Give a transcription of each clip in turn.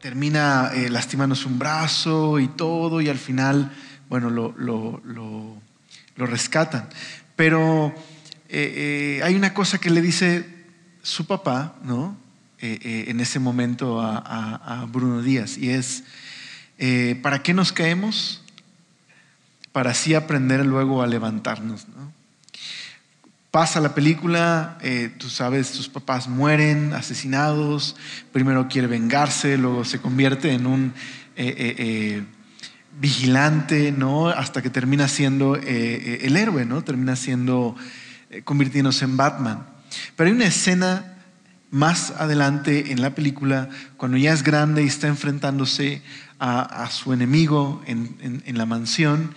Termina lastimándose un brazo y todo, y al final, bueno, lo rescatan. Pero hay una cosa que le dice su papá, ¿no? En ese momento a Bruno Díaz, y es: ¿para qué nos caemos? Para así aprender luego a levantarnos, ¿no? Pasa la película, tú sabes, sus papás mueren asesinados, primero quiere vengarse, luego se convierte en un vigilante, ¿no? Hasta que termina siendo el héroe, ¿no? Termina siendo, convirtiéndose en Batman. Pero hay una escena más adelante en la película, cuando ya es grande y está enfrentándose a su enemigo en la mansión,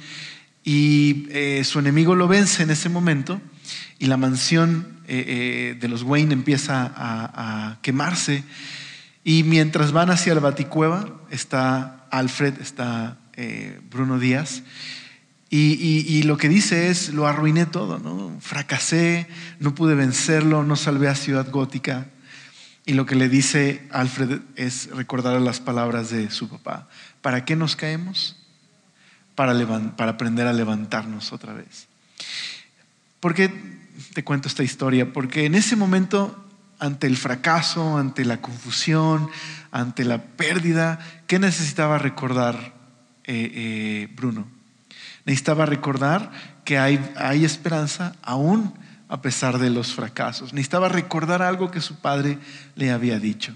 y su enemigo lo vence en ese momento, y la mansión de los Wayne empieza a quemarse, y mientras van hacia la Baticueva está Alfred, está Bruno Díaz, y lo que dice es: lo arruiné todo, ¿no? Fracasé, no pude vencerlo, no salvé a Ciudad Gótica. Y lo que le dice Alfred es recordar las palabras de su papá: ¿para qué nos caemos? Para aprender a levantarnos otra vez. ¿Por qué te cuento esta historia? Porque en ese momento, ante el fracaso, ante la confusión, ante la pérdida, ¿qué necesitaba recordar Bruno? Necesitaba recordar que hay esperanza aún a pesar de los fracasos. Necesitaba recordar algo que su padre le había dicho.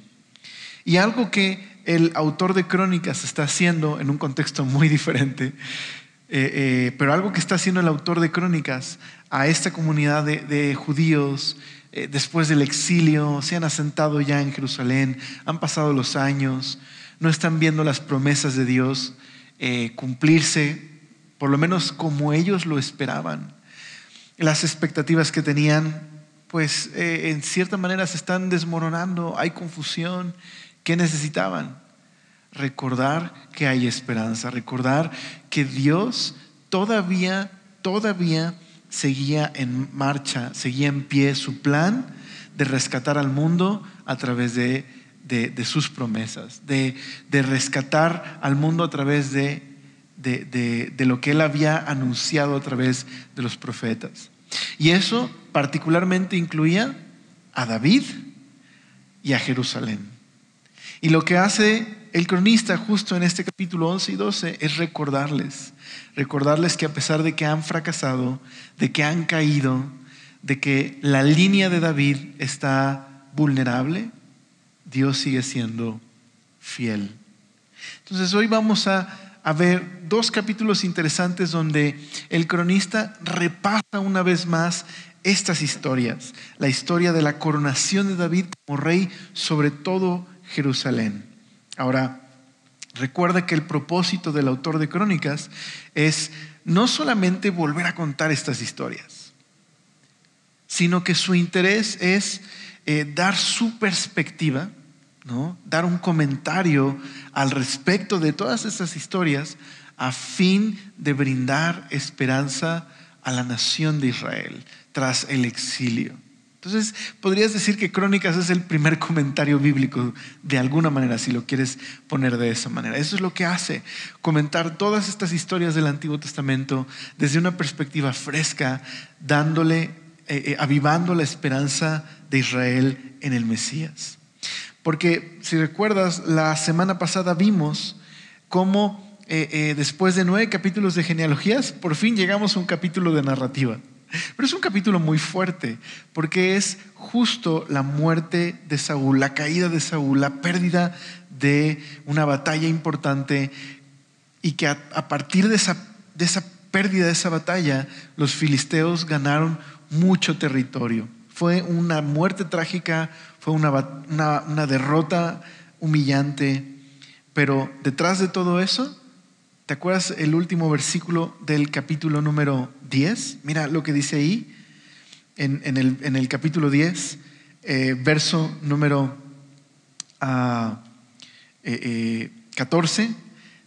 Y algo que el autor de Crónicas está haciendo en un contexto muy diferente, pero algo que está haciendo el autor de Crónicas a esta comunidad de judíos después del exilio, se han asentado ya en Jerusalén, han pasado los años, no están viendo las promesas de Dios cumplirse, por lo menos como ellos lo esperaban. Las expectativas que tenían, pues en cierta manera se están desmoronando, hay confusión. ¿Qué necesitaban? Recordar que hay esperanza, recordar que Dios todavía seguía en marcha, seguía en pie su plan de rescatar al mundo a través de sus promesas, de rescatar al mundo a través de lo que Él había anunciado a través de los profetas. Y eso particularmente incluía a David y a Jerusalén. Y lo que hace el cronista justo en este capítulo 11 y 12 es recordarles que a pesar de que han fracasado, de que han caído, de que la línea de David está vulnerable, Dios sigue siendo fiel. Entonces hoy vamos a ver dos capítulos interesantes donde el cronista repasa una vez más estas historias. La historia de la coronación de David como rey sobre todo Jerusalén. Ahora, recuerda que el propósito del autor de Crónicas es no solamente volver a contar estas historias, sino que su interés es dar su perspectiva, ¿no? Dar un comentario al respecto de todas estas historias a fin de brindar esperanza a la nación de Israel tras el exilio. Entonces, podrías decir que Crónicas es el primer comentario bíblico de alguna manera, si lo quieres poner de esa manera. Eso es lo que hace, comentar todas estas historias del Antiguo Testamento desde una perspectiva fresca, avivando la esperanza de Israel en el Mesías. Porque si recuerdas, la semana pasada vimos cómo después de 9 capítulos de genealogías, por fin llegamos a un capítulo de narrativa. Pero es un capítulo muy fuerte porque es justo la muerte de Saúl, la caída de Saúl, la pérdida de una batalla importante, y que a partir de esa pérdida de esa batalla, los filisteos ganaron mucho territorio. Fue una muerte trágica, fue una derrota humillante, pero detrás de todo eso, ¿te acuerdas el último versículo del capítulo número 10? Mira lo que dice ahí, en el capítulo 10, verso número 14,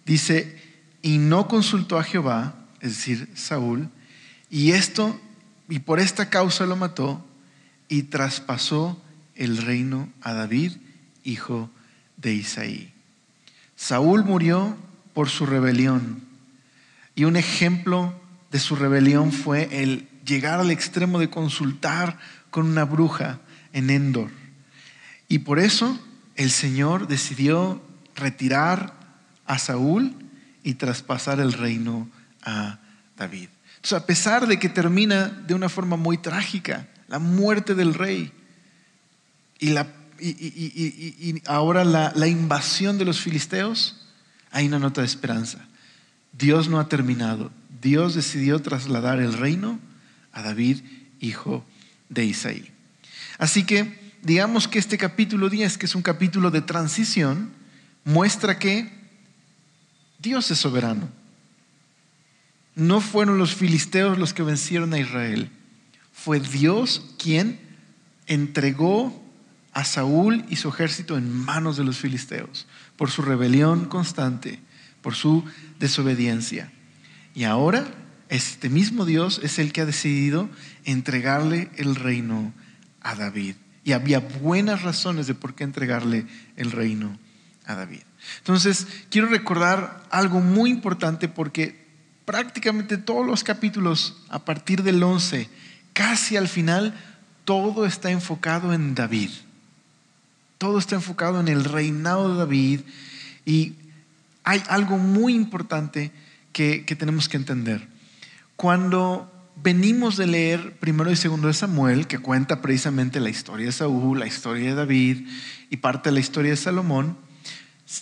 dice: y no consultó a Jehová, es decir, Saúl, y por esta causa lo mató, y traspasó el reino a David, hijo de Isaí. Saúl murió por su rebelión, y un ejemplo de su rebelión fue el llegar al extremo de consultar con una bruja en Endor. Y por eso el Señor decidió retirar a Saúl y traspasar el reino a David. Entonces, a pesar de que termina de una forma muy trágica, la muerte del rey y ahora la invasión de los filisteos, hay una nota de esperanza. Dios no ha terminado. Dios decidió trasladar el reino a David, hijo de Isaí. Así que digamos que este capítulo 10, que es un capítulo de transición, muestra que Dios es soberano. No fueron los filisteos los que vencieron a Israel. Fue Dios quien entregó a Saúl y su ejército en manos de los filisteos por su rebelión constante, por su desobediencia. Y ahora este mismo Dios es el que ha decidido entregarle el reino a David. Y había buenas razones de por qué entregarle el reino a David. Entonces, quiero recordar algo muy importante, porque prácticamente todos los capítulos a partir del 11, casi al final, todo está enfocado en David. Todo está enfocado en el reinado de David, y hay algo muy importante que tenemos que entender. Cuando venimos de leer primero y segundo de Samuel, que cuenta precisamente la historia de Saúl, la historia de David y parte de la historia de Salomón,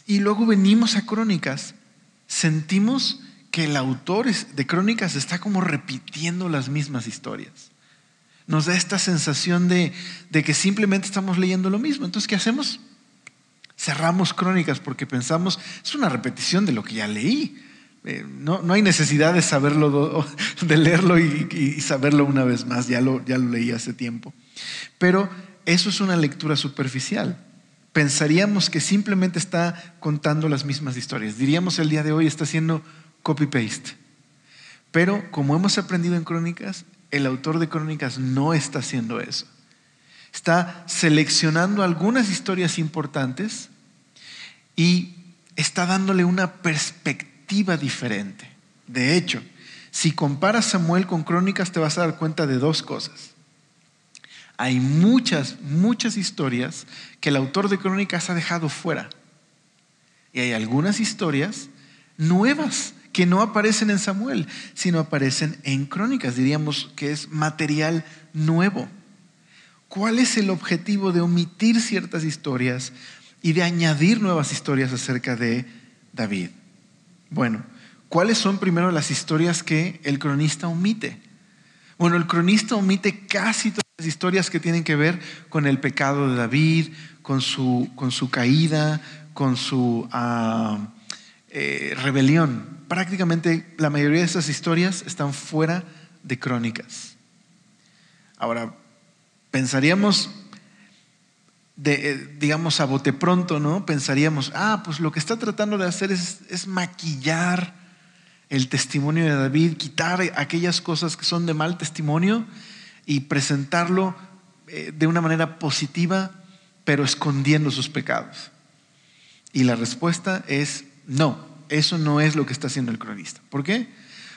y luego venimos a Crónicas, sentimos que el autor de Crónicas está como repitiendo las mismas historias. Nos da esta sensación de que simplemente estamos leyendo lo mismo. Entonces, ¿qué hacemos? Cerramos Crónicas porque pensamos, es una repetición de lo que ya leí. No hay necesidad de saberlo, de leerlo y saberlo una vez más. Ya lo leí hace tiempo. Pero eso es una lectura superficial. Pensaríamos que simplemente está contando las mismas historias. Diríamos el día de hoy está haciendo copy-paste. Pero como hemos aprendido en Crónicas, el autor de Crónicas no está haciendo eso. Está seleccionando algunas historias importantes y está dándole una perspectiva diferente. De hecho, si comparas Samuel con Crónicas, te vas a dar cuenta de dos cosas. Hay muchas historias que el autor de Crónicas ha dejado fuera. Y hay algunas historias nuevas que no aparecen en Samuel, sino aparecen en Crónicas. Diríamos que es material nuevo. ¿Cuál es el objetivo de omitir ciertas historias y de añadir nuevas historias acerca de David? Bueno, ¿cuáles son primero las historias que el cronista omite? Bueno, el cronista omite casi todas las historias que tienen que ver con el pecado de David, con su caída, con su rebelión. Prácticamente la mayoría de esas historias están fuera de Crónicas. Ahora, pensaríamos, digamos a bote pronto, ¿no? Pensaríamos, pues lo que está tratando de hacer es maquillar el testimonio de David, quitar aquellas cosas que son de mal testimonio y presentarlo de una manera positiva, pero escondiendo sus pecados. Y la respuesta es no, eso no es lo que está haciendo el cronista. ¿Por qué?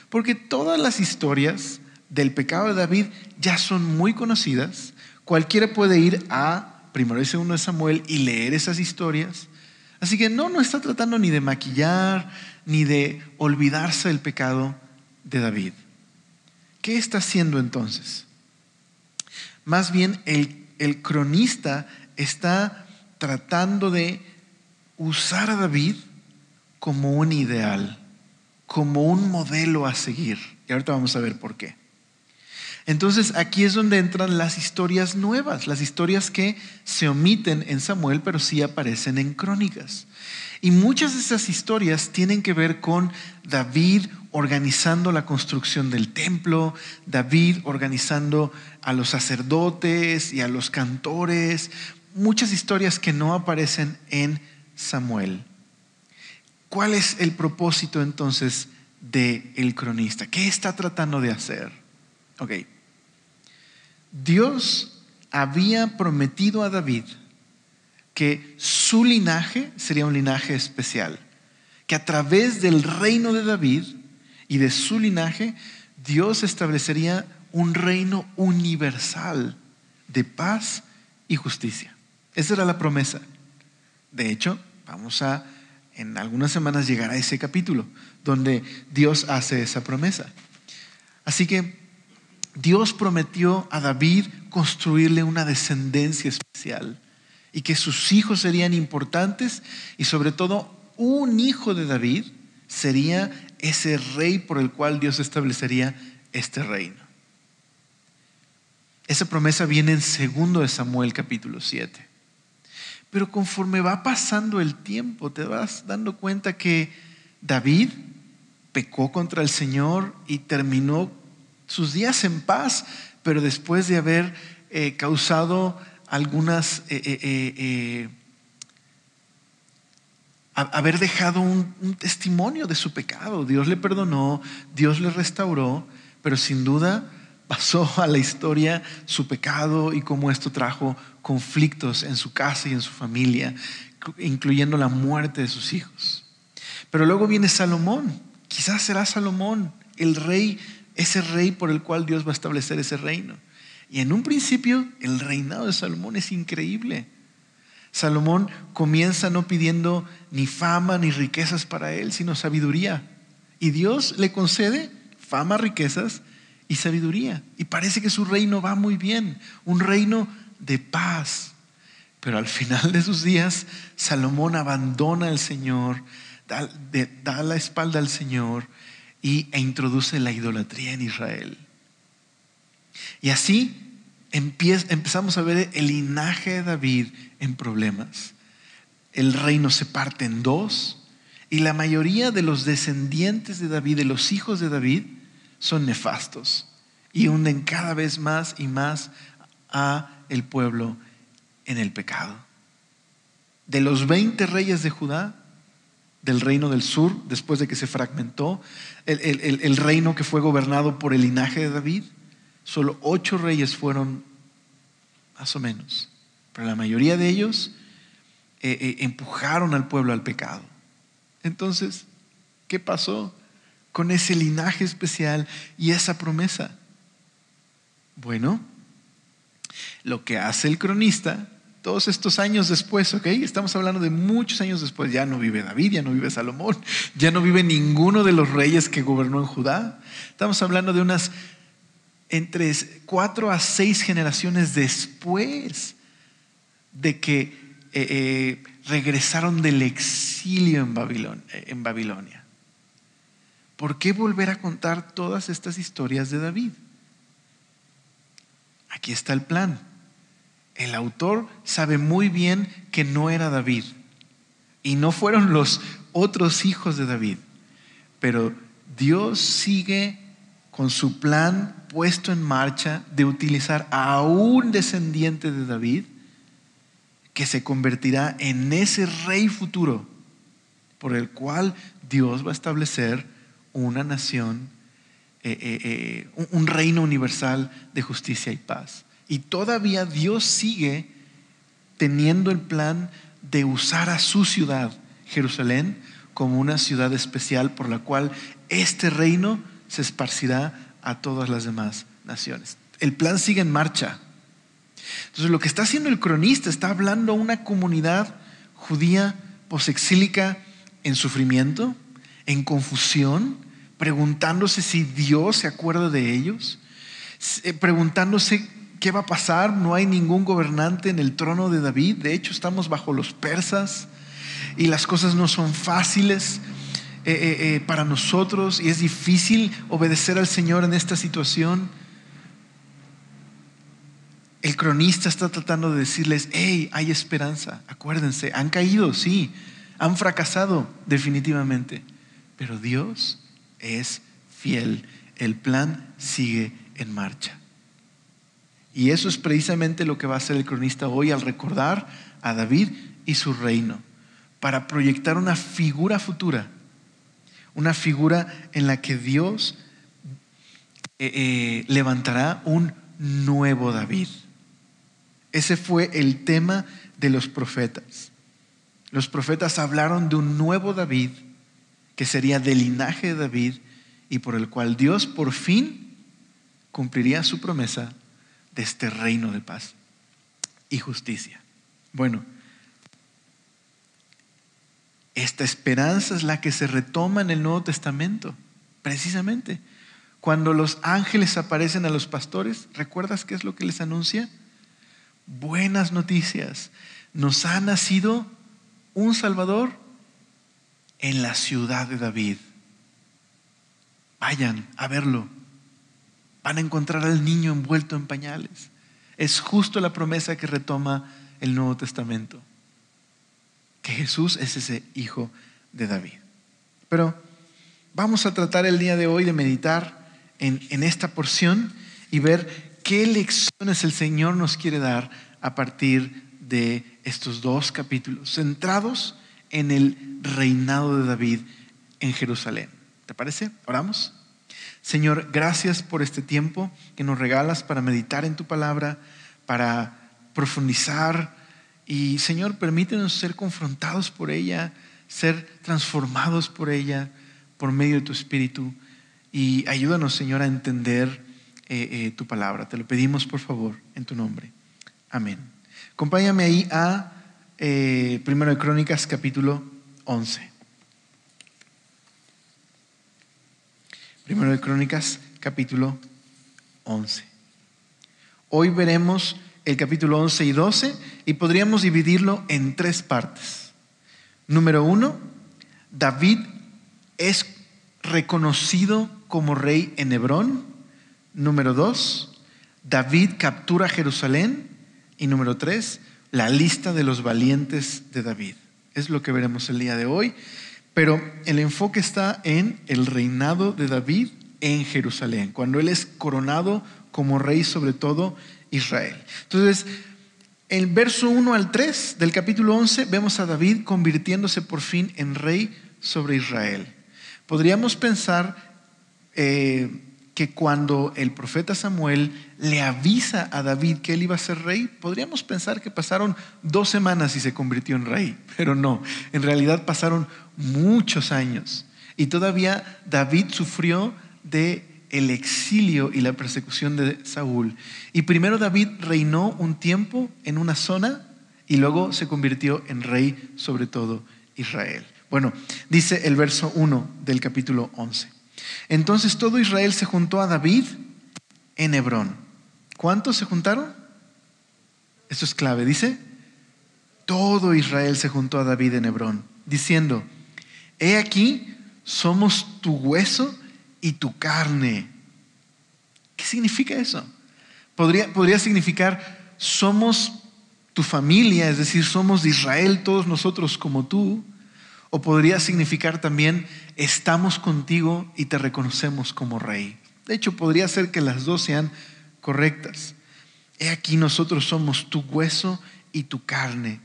Porque todas las historias del pecado de David ya son muy conocidas. Cualquiera puede ir a primero y segundo de Samuel y leer esas historias. Así que no está tratando ni de maquillar ni de olvidarse del pecado de David. ¿Qué está haciendo entonces? Más bien el cronista está tratando de usar a David como un ideal, como un modelo a seguir. Y ahorita vamos a ver por qué. Entonces aquí es donde entran las historias nuevas, las historias que se omiten en Samuel pero sí aparecen en Crónicas. Y muchas de esas historias tienen que ver con David organizando la construcción del templo, David organizando a los sacerdotes y a los cantores, muchas historias que no aparecen en Samuel. ¿Cuál es el propósito entonces del cronista? ¿Qué está tratando de hacer? Ok. Dios había prometido a David que su linaje sería un linaje especial, que a través del reino de David y de su linaje, Dios establecería un reino universal de paz y justicia. Esa era la promesa. De hecho, en algunas semanas llegar a ese capítulo donde Dios hace esa promesa. Así que Dios prometió a David construirle una descendencia especial y que sus hijos serían importantes, y sobre todo un hijo de David sería ese rey por el cual Dios establecería este reino. Esa promesa viene en 2 Samuel capítulo 7. Pero conforme va pasando el tiempo, te vas dando cuenta que David pecó contra el Señor y terminó sus días en paz, pero después de haber causado algunas, haber dejado un testimonio de su pecado. Dios le perdonó, Dios le restauró, pero sin duda pasó a la historia su pecado y cómo esto trajo conflictos en su casa y en su familia, incluyendo la muerte de sus hijos. Pero luego viene Salomón. Quizás será Salomón el rey, ese rey por el cual Dios va a establecer ese reino. Y en un principio el reinado de Salomón es increíble. Salomón comienza no pidiendo ni fama ni riquezas para él, sino sabiduría. Y Dios le concede fama, riquezas y sabiduría. Y parece que su reino va muy bien, un reino de paz. Pero al final de sus días, Salomón abandona al Señor, da la espalda al Señor e introduce la idolatría en Israel. Y así empezamos a ver el linaje de David en problemas. El reino se parte en dos y la mayoría de los descendientes de David, de los hijos de David, son nefastos y hunden cada vez más y más a el pueblo en el pecado. De los 20 reyes de Judá, del reino del sur, después de que se fragmentó, el reino que fue gobernado por el linaje de David, solo 8 reyes fueron más o menos, pero la mayoría de ellos empujaron al pueblo al pecado. Entonces, ¿qué pasó con ese linaje especial y esa promesa? Bueno, lo que hace el cronista todos estos años después, ¿ok? Estamos hablando de muchos años después. Ya no vive David, ya no vive Salomón, ya no vive ninguno de los reyes que gobernó en Judá. Estamos hablando de unas entre 4 a 6 generaciones después de que regresaron del exilio en Babilonia. ¿Por qué volver a contar todas estas historias de David? Aquí está el plan. El autor sabe muy bien que no era David y no fueron los otros hijos de David, pero Dios sigue con su plan puesto en marcha de utilizar a un descendiente de David que se convertirá en ese rey futuro por el cual Dios va a establecer una nación, un reino universal de justicia y paz. Y todavía Dios sigue teniendo el plan de usar a su ciudad, Jerusalén, como una ciudad especial por la cual este reino se esparcirá a todas las demás naciones. El plan sigue en marcha. Entonces, lo que está haciendo el cronista, está hablando a una comunidad judía posexílica en sufrimiento, en confusión, preguntándose si Dios se acuerda de ellos, preguntándose qué va a pasar. No hay ningún gobernante en el trono de David. De hecho, estamos bajo los persas y las cosas no son fáciles para nosotros y es difícil obedecer al Señor en esta situación. El cronista está tratando de decirles: hey, hay esperanza, acuérdense, han caído, sí, han fracasado definitivamente, pero Dios es fiel, el plan sigue en marcha. Y eso es precisamente lo que va a hacer el cronista hoy al recordar a David y su reino, para proyectar una figura futura, una figura en la que Dios levantará un nuevo David. Ese fue el tema de los profetas. Los profetas hablaron de un nuevo David, que sería del linaje de David y por el cual Dios por fin cumpliría su promesa de este reino de paz y justicia. Bueno, esta esperanza es la que se retoma en el Nuevo Testamento, precisamente. Cuando los ángeles aparecen a los pastores, ¿recuerdas qué es lo que les anuncia? Buenas noticias. Nos ha nacido un Salvador en la ciudad de David. Vayan a verlo. Van a encontrar al niño envuelto en pañales. Es justo la promesa que retoma el Nuevo Testamento, que Jesús es ese hijo de David. Pero vamos a tratar el día de hoy de meditar en esta porción y ver qué lecciones el Señor nos quiere dar a partir de estos 2 capítulos, centrados en el reinado de David en Jerusalén. ¿Te parece? ¿Oramos? Señor, gracias por este tiempo que nos regalas para meditar en tu palabra, para profundizar. Y Señor, permítenos ser confrontados por ella, ser transformados por ella, por medio de tu Espíritu. Y ayúdanos, Señor, a entender tu palabra. Te lo pedimos, por favor, en tu nombre. Amén. Acompáñame ahí a 1 de Crónicas, capítulo 11. 1 de Crónicas, capítulo 11. Hoy veremos el capítulo 11 y 12 y podríamos dividirlo en 3 partes. Número 1, David es reconocido como rey en Hebrón. Número 2, David captura Jerusalén. Y número 3, la lista de los valientes de David. Es lo que veremos el día de hoy. Pero el enfoque está en el reinado de David en Jerusalén, cuando él es coronado como rey sobre todo Israel. Entonces, el verso 1 al 3 del capítulo 11 vemos a David convirtiéndose por fin en rey sobre Israel. Podríamos pensar que cuando el profeta Samuel le avisa a David que él iba a ser rey, podríamos pensar que pasaron 2 semanas y se convirtió en rey, pero no, en realidad pasaron muchos años y todavía David sufrió de el exilio y la persecución de Saúl. Y primero David reinó un tiempo en una zona y luego se convirtió en rey sobre todo Israel. Bueno, dice el verso 1 del capítulo 11. Entonces todo Israel se juntó a David en Hebrón. ¿Cuántos se juntaron? Esto es clave. Dice, todo Israel se juntó a David en Hebrón, diciendo, he aquí, somos tu hueso y tu carne. ¿Qué significa eso? Podría significar, somos tu familia, es decir, somos de Israel, todos nosotros como tú. O podría significar también, estamos contigo y te reconocemos como rey. De hecho, podría ser que las dos sean correctas. He aquí, nosotros somos tu hueso y tu carne.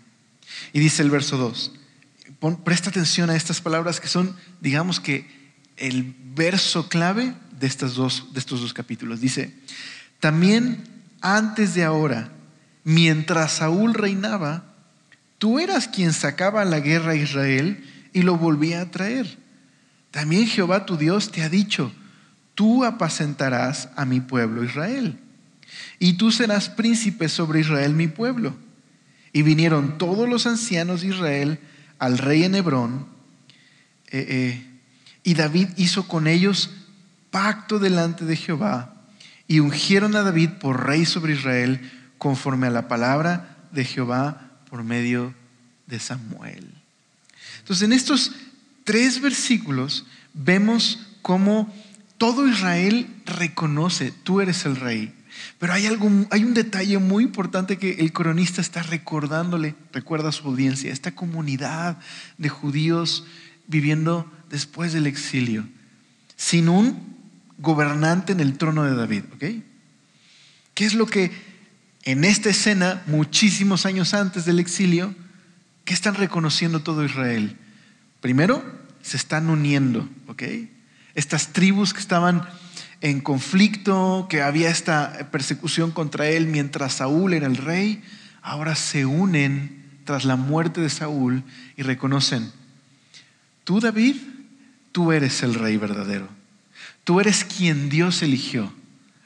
Y dice el verso 2. Presta atención a estas palabras que son, digamos que, el verso clave de estos dos capítulos. Dice, también antes de ahora, mientras Saúl reinaba, tú eras quien sacaba a la guerra a Israel y lo volvía a traer. También Jehová tu Dios te ha dicho, tú apacentarás a mi pueblo Israel, y tú serás príncipe sobre Israel mi pueblo. Y vinieron todos los ancianos de Israel al rey en Hebrón, y David hizo con ellos pacto delante de Jehová, y ungieron a David por rey sobre Israel, conforme a la palabra de Jehová por medio de Samuel. Entonces, en estos 3 versículos vemos cómo todo Israel reconoce, tú eres el rey. Pero hay un detalle muy importante que el cronista está recuerda a su audiencia, esta comunidad de judíos viviendo después del exilio, sin un gobernante en el trono de David, ¿ok? ¿Qué es lo que en esta escena, muchísimos años antes del exilio, qué están reconociendo todo Israel? Primero, se están uniendo, ¿ok? Estas tribus que estaban en conflicto, que había esta persecución contra él mientras Saúl era el rey, ahora se unen tras la muerte de Saúl y reconocen: tú, David, tú eres el rey verdadero. Tú eres quien Dios eligió.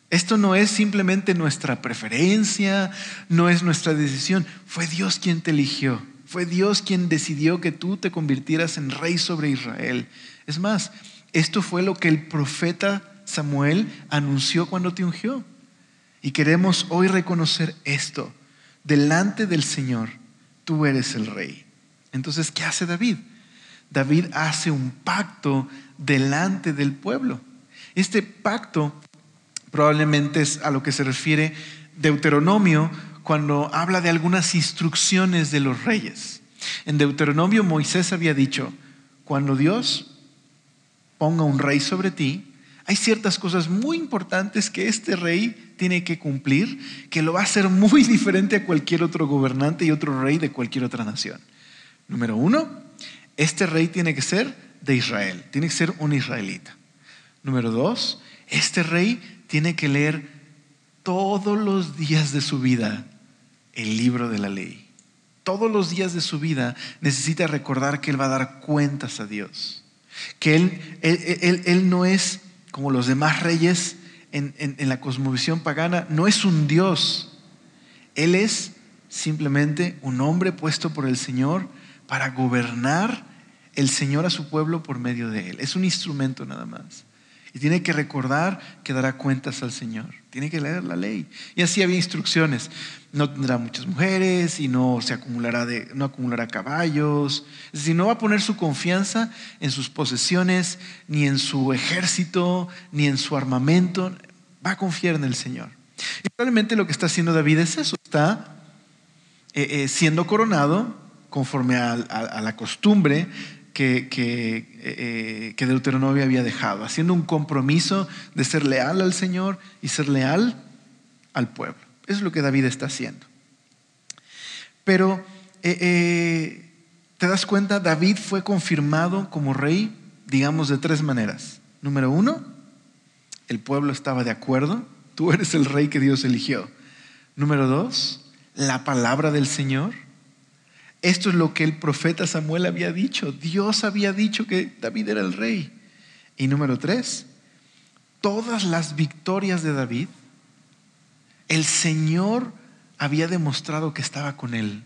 Esto no es simplemente nuestra preferencia, no es nuestra decisión. Fue Dios quien te eligió. Fue Dios quien decidió que tú te convirtieras en rey sobre Israel. Es más, esto fue lo que el profeta Samuel anunció cuando te ungió. Y queremos hoy reconocer esto. Delante del Señor, tú eres el rey. Entonces, ¿qué hace David? David hace un pacto delante del pueblo. Este pacto probablemente es a lo que se refiere Deuteronomio cuando habla de algunas instrucciones de los reyes. En Deuteronomio Moisés había dicho: cuando Dios ponga un rey sobre ti, hay ciertas cosas muy importantes que este rey tiene que cumplir, que lo va a hacer muy diferente a cualquier otro gobernante y otro rey de cualquier otra nación. Número 1, este rey tiene que ser de Israel, tiene que ser un israelita. Número 2, este rey tiene que leer todos los días de su vida el libro de la ley. Todos los días de su vida necesita recordar que él va a dar cuentas a Dios. Que él no es como los demás reyes en la cosmovisión pagana, no es un Dios. Él es simplemente un hombre puesto por el Señor para gobernar el Señor a su pueblo por medio de él. Es un instrumento nada más. Y tiene que recordar que dará cuentas al Señor. Tiene que leer la ley. Y así había instrucciones. No tendrá muchas mujeres y no acumulará caballos. Es decir, no va a poner su confianza en sus posesiones, ni en su ejército, ni en su armamento. Va a confiar en el Señor. Y probablemente lo que está haciendo David es eso. Está siendo coronado conforme a la costumbre que Deuteronomio había dejado, haciendo un compromiso de ser leal al Señor y ser leal al pueblo. Eso es lo que David está haciendo. Pero te das cuenta, David fue confirmado como rey, digamos, de 3 maneras. Número 1, el pueblo estaba de acuerdo: tú eres el rey que Dios eligió. Número 2, la palabra del Señor. Esto es lo que el profeta Samuel había dicho. Dios había dicho que David era el rey. Y número 3, todas las victorias de David, el Señor había demostrado que estaba con él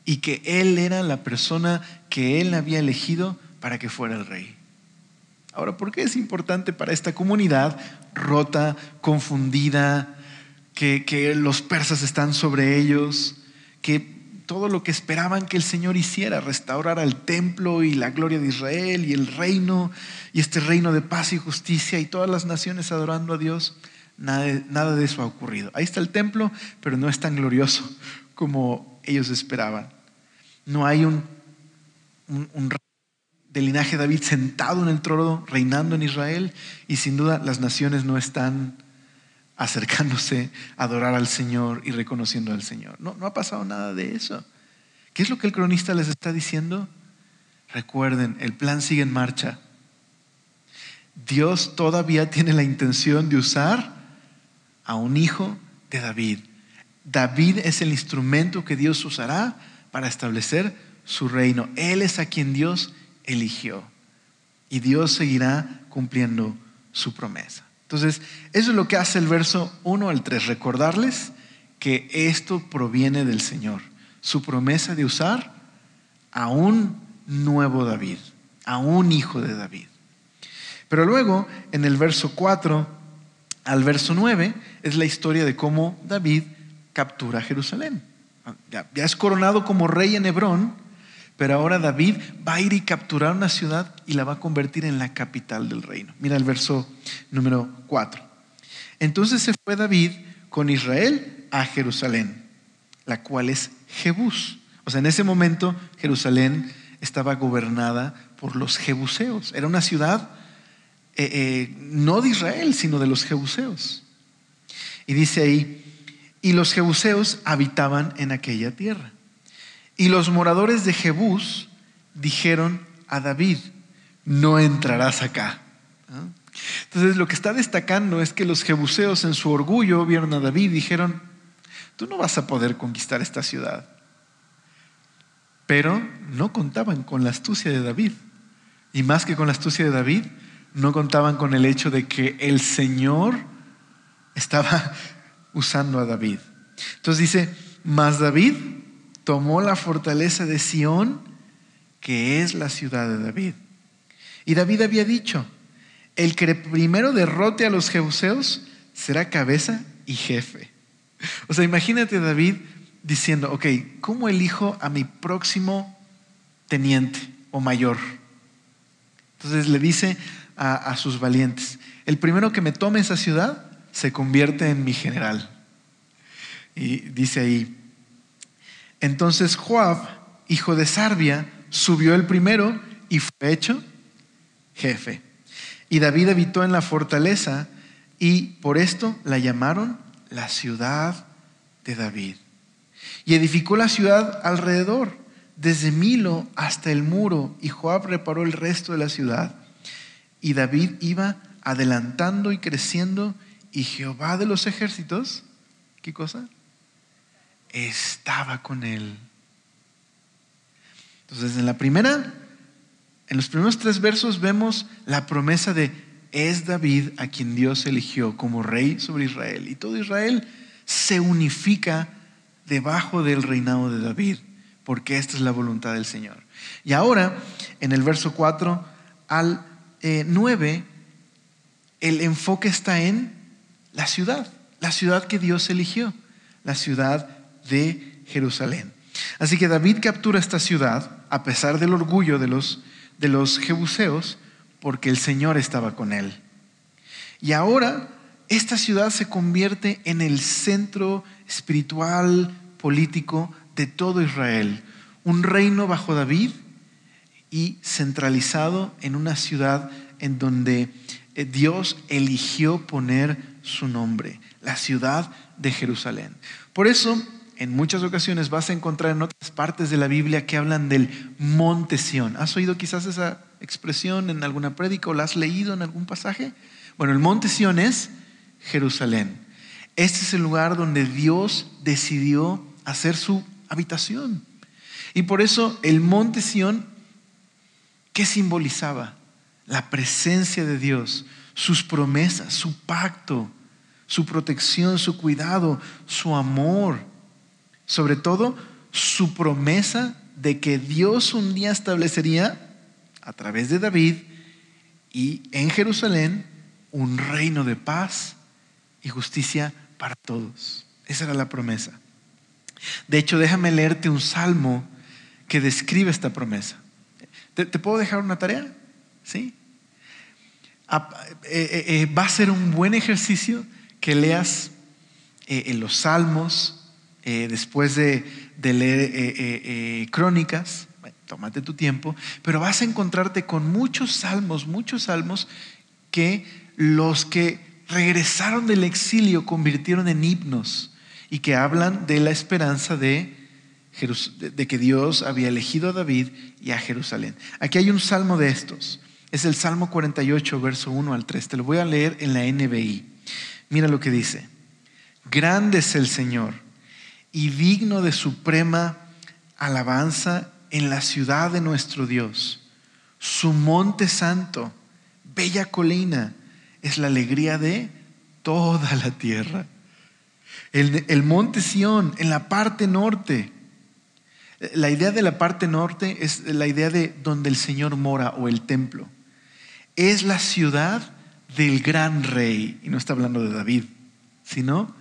y que él era la persona que él había elegido para que fuera el rey. Ahora, ¿por qué es importante para esta comunidad rota, confundida, que los persas están sobre ellos, que todo lo que esperaban que el Señor hiciera, restaurara el templo y la gloria de Israel y el reino, y este reino de paz y justicia y todas las naciones adorando a Dios? Nada de eso ha ocurrido. Ahí está el templo, pero no es tan glorioso como ellos esperaban. No hay un rey del linaje de David sentado en el trono reinando en Israel, y sin duda las naciones no están acercándose a adorar al Señor y reconociendo al Señor. No ha pasado nada de eso. ¿Qué es lo que el cronista les está diciendo? Recuerden, el plan sigue en marcha. Dios todavía tiene la intención de usar a un hijo de David. David es el instrumento que Dios usará para establecer su reino. Él es a quien Dios eligió, y Dios seguirá cumpliendo su promesa. Entonces, eso es lo que hace el verso 1 al 3, recordarles que esto proviene del Señor, su promesa de usar a un nuevo David, a un hijo de David. Pero luego, en el verso 4 al verso 9, es la historia de cómo David captura Jerusalén. Ya es coronado como rey en Hebrón, pero ahora David va a ir y capturar una ciudad y la va a convertir en la capital del reino. Mira el verso número 4. Entonces se fue David con Israel a Jerusalén, la cual es Jebús. O sea, en ese momento Jerusalén estaba gobernada por los jebuseos. Era una ciudad no de Israel, sino de los jebuseos. Y dice ahí: y los jebuseos habitaban en aquella tierra. Y los moradores de Jebús dijeron a David: no entrarás acá. Entonces lo que está destacando es que los jebuseos, en su orgullo, vieron a David y dijeron: tú no vas a poder conquistar esta ciudad. Pero no contaban con la astucia de David. Y más que con la astucia de David, no contaban con el hecho de que el Señor estaba usando a David. Entonces dice, mas David tomó la fortaleza de Sión, que es la ciudad de David. Y David había dicho, el que primero derrote a los jebuseos será cabeza y jefe. O sea, imagínate a David diciendo, ok, ¿cómo elijo a mi próximo teniente o mayor? Entonces le dice a sus valientes, el primero que me tome esa ciudad se convierte en mi general. Y dice ahí, entonces Joab, hijo de Sarvia, subió el primero y fue hecho jefe. Y David habitó en la fortaleza y por esto la llamaron la ciudad de David. Y edificó la ciudad alrededor, desde Milo hasta el muro, y Joab reparó el resto de la ciudad. Y David iba adelantando y creciendo, y Jehová de los ejércitos, ¿qué cosa? Estaba con él. Entonces en los primeros 3 versos vemos la promesa de es David a quien Dios eligió como rey sobre Israel. Y todo Israel se unifica debajo del reinado de David, porque esta es la voluntad del Señor. Y ahora, en el verso 4 al 9, el enfoque está en la ciudad que Dios eligió, la ciudad de Jerusalén. Así que David captura esta ciudad a pesar del orgullo de los jebuseos, porque el Señor estaba con él. Y ahora esta ciudad se convierte en el centro espiritual, político de todo Israel. Un reino bajo David y centralizado en una ciudad en donde Dios eligió poner su nombre, la ciudad de Jerusalén. Por eso, en muchas ocasiones vas a encontrar en otras partes de la Biblia que hablan del monte Sión. ¿Has oído quizás esa expresión en alguna prédica o la has leído en algún pasaje? Bueno, el monte Sión es Jerusalén. Este es el lugar donde Dios decidió hacer su habitación. Y por eso el monte Sión, ¿qué simbolizaba? La presencia de Dios, sus promesas, su pacto, su protección, su cuidado, su amor. Sobre todo, su promesa de que Dios un día establecería, a través de David y en Jerusalén, un reino de paz y justicia para todos. Esa era la promesa. De hecho, déjame leerte un salmo que describe esta promesa. ¿Te puedo dejar una tarea? ¿Sí? Va a ser un buen ejercicio que leas en los salmos, después de leer Crónicas. Bueno, tómate tu tiempo, pero vas a encontrarte con muchos salmos que los que regresaron del exilio convirtieron en himnos y que hablan de la esperanza de que Dios había elegido a David y a Jerusalén. Aquí hay un salmo de estos, es el Salmo 48, verso 1 al 3. Te lo voy a leer en la NBI. Mira lo que dice: grande es el Señor y digno de suprema alabanza en la ciudad de nuestro Dios. Su monte santo, bella colina, es la alegría de toda la tierra. El monte Sión, en la parte norte. La idea de la parte norte es la idea de donde el Señor mora, o el templo. Es la ciudad del gran rey. Y no está hablando de David, sino